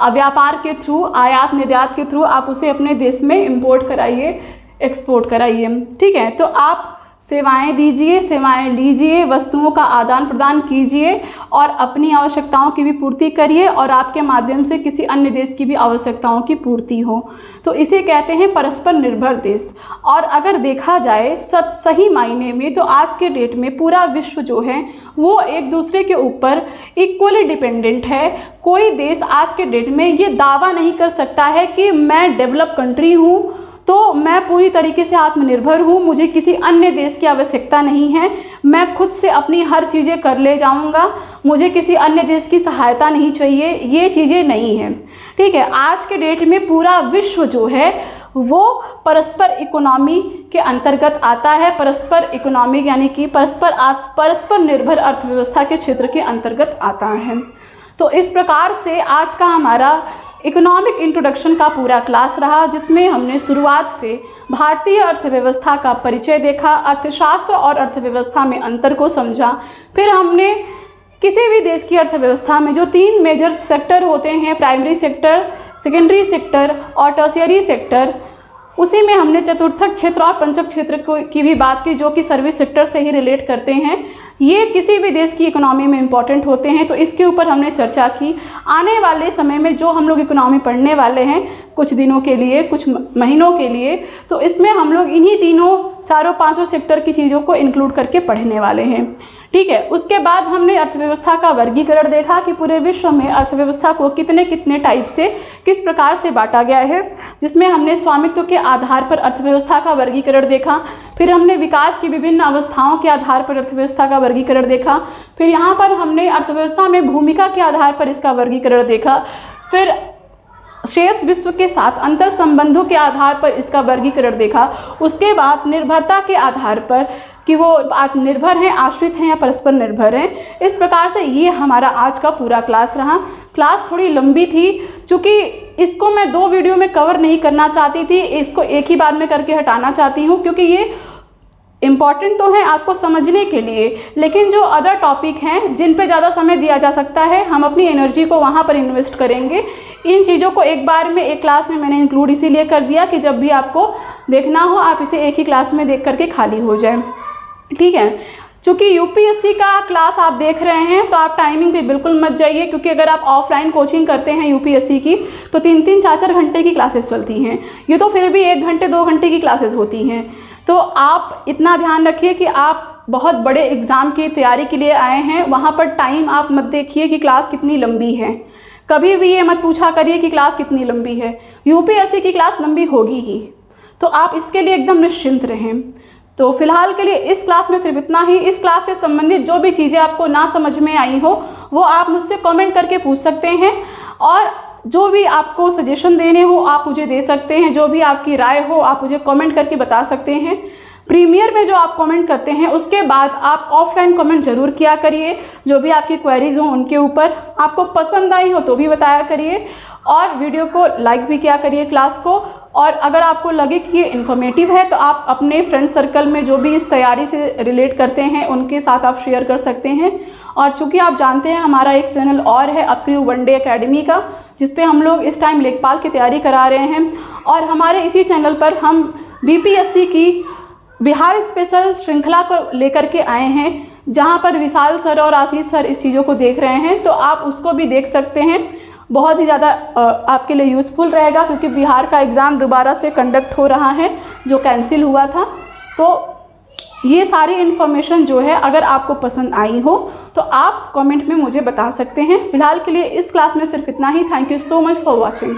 व्यापार के थ्रू, आयात निर्यात के थ्रू आप उसे अपने देश में इंपोर्ट कराइए, एक्सपोर्ट कराइए। ठीक है, तो आप सेवाएं दीजिए, सेवाएं लीजिए, वस्तुओं का आदान प्रदान कीजिए और अपनी आवश्यकताओं की भी पूर्ति करिए, और आपके माध्यम से किसी अन्य देश की भी आवश्यकताओं की पूर्ति हो। तो इसे कहते हैं परस्पर निर्भर देश। और अगर देखा जाए सही मायने में, तो आज के डेट में पूरा विश्व जो है वो एक दूसरे के ऊपर इक्वली डिपेंडेंट है। कोई देश आज के डेट में ये दावा नहीं कर सकता है कि मैं डेवलप कंट्री हूँ, तो मैं पूरी तरीके से आत्मनिर्भर हूँ, मुझे किसी अन्य देश की आवश्यकता नहीं है, मैं खुद से अपनी हर चीज़ें कर ले जाऊँगा, मुझे किसी अन्य देश की सहायता नहीं चाहिए, ये चीज़ें नहीं हैं। ठीक है, आज के डेट में पूरा विश्व जो है वो परस्पर इकोनॉमी के अंतर्गत आता है। परस्पर इकोनॉमी यानी कि परस्पर निर्भर अर्थव्यवस्था के क्षेत्र के अंतर्गत आता है। तो इस प्रकार से आज का हमारा इकोनॉमिक इंट्रोडक्शन का पूरा क्लास रहा, जिसमें हमने शुरुआत से भारतीय अर्थव्यवस्था का परिचय देखा, अर्थशास्त्र और अर्थव्यवस्था में अंतर को समझा। फिर हमने किसी भी देश की अर्थव्यवस्था में जो 3 मेजर सेक्टर होते हैं, प्राइमरी सेक्टर, सेकेंडरी सेक्टर और टर्शियरी सेक्टर, उसी में हमने चतुर्थक क्षेत्र और पंचक क्षेत्र की भी बात की, जो कि सर्विस सेक्टर से ही रिलेट करते हैं। ये किसी भी देश की इकोनॉमी में इम्पॉर्टेंट होते हैं, तो इसके ऊपर हमने चर्चा की। आने वाले समय में जो हम लोग इकोनॉमी पढ़ने वाले हैं कुछ दिनों के लिए, कुछ महीनों के लिए, तो इसमें हम लोग इन्हीं तीनों, चारों पांचों सेक्टर की चीज़ों को इंक्लूड करके पढ़ने वाले हैं। ठीक है, उसके बाद हमने अर्थव्यवस्था का वर्गीकरण देखा कि पूरे विश्व में अर्थव्यवस्था को कितने कितने टाइप से, किस प्रकार से बांटा गया है, जिसमें हमने स्वामित्व के आधार पर अर्थव्यवस्था का वर्गीकरण देखा। फिर हमने विकास की विभिन्न अवस्थाओं के आधार पर अर्थव्यवस्था का वर्गीकरण देखा। फिर यहाँ पर हमने अर्थव्यवस्था में भूमिका के आधार पर इसका वर्गीकरण देखा। फिर शेष विश्व के साथ अंतर संबंधों के आधार पर इसका वर्गीकरण देखा। उसके बाद निर्भरता के आधार पर कि वो आत्मनिर्भर हैं, आश्रित हैं या परस्पर निर्भर हैं। इस प्रकार से ये हमारा आज का पूरा क्लास रहा। क्लास थोड़ी लंबी थी, चूँकि इसको मैं 2 वीडियो में कवर नहीं करना चाहती थी, इसको एक ही बार में करके हटाना चाहती हूँ, क्योंकि ये इम्पॉर्टेंट तो है आपको समझने के लिए, लेकिन जो अदर टॉपिक हैं जिन पे ज़्यादा समय दिया जा सकता है, हम अपनी एनर्जी को वहाँ पर इन्वेस्ट करेंगे। इन चीज़ों को एक बार में एक क्लास में मैंने इंक्लूड इसीलिए कर दिया कि जब भी आपको देखना हो आप इसे एक ही क्लास में देख करके खाली हो जाए। ठीक है, चूँकि यूपीएससी का क्लास आप देख रहे हैं तो आप टाइमिंग पे बिल्कुल मत जाइए, क्योंकि अगर आप ऑफलाइन कोचिंग करते हैं यूपीएससी की तो 3-3, 4-4 घंटे की क्लासेस चलती हैं। ये तो फिर भी 1 घंटे 2 घंटे की क्लासेस होती हैं। तो आप इतना ध्यान रखिए कि आप बहुत बड़े एग्ज़ाम की तैयारी के लिए आए हैं, वहाँ पर टाइम आप मत देखिए कि क्लास कितनी लंबी है। कभी भी ये मत पूछा करिए कि क्लास कितनी लंबी है, यूपीएससी की क्लास लंबी होगी ही, तो आप इसके लिए एकदम निश्चिंत रहें। तो फिलहाल के लिए इस क्लास में सिर्फ इतना ही। इस क्लास से संबंधित जो भी चीज़ें आपको ना समझ में आई हो वो आप मुझसे कमेंट करके पूछ सकते हैं, और जो भी आपको सजेशन देने हो आप मुझे दे सकते हैं, जो भी आपकी राय हो आप मुझे कमेंट करके बता सकते हैं। प्रीमियर में जो आप कमेंट करते हैं उसके बाद आप ऑफलाइन कमेंट ज़रूर किया करिए, जो भी आपकी क्वेरीज हों उनके ऊपर। आपको पसंद आई हो तो भी बताया करिए, और वीडियो को लाइक भी किया करिए क्लास को। और अगर आपको लगे कि ये इन्फॉर्मेटिव है तो आप अपने फ्रेंड सर्कल में जो भी इस तैयारी से रिलेट करते हैं उनके साथ आप शेयर कर सकते हैं। और चूँकि आप जानते हैं हमारा एक चैनल और है अपक्रू वनडे एकेडमी का, जिस पे हम लोग इस टाइम लेखपाल की तैयारी करा रहे हैं, और हमारे इसी चैनल पर हम बीपीएससी की बिहार स्पेशल श्रृंखला को लेकर के आए हैं, जहां पर विशाल सर और आशीष सर इस चीज़ों को देख रहे हैं, तो आप उसको भी देख सकते हैं। बहुत ही ज़्यादा आपके लिए यूज़फुल रहेगा, क्योंकि बिहार का एग्ज़ाम दोबारा से कंडक्ट हो रहा है जो कैंसिल हुआ था। तो ये सारी इन्फॉर्मेशन जो है अगर आपको पसंद आई हो तो आप कमेंट में मुझे बता सकते हैं। फिलहाल के लिए इस क्लास में सिर्फ इतना ही। Thank you so much for watching.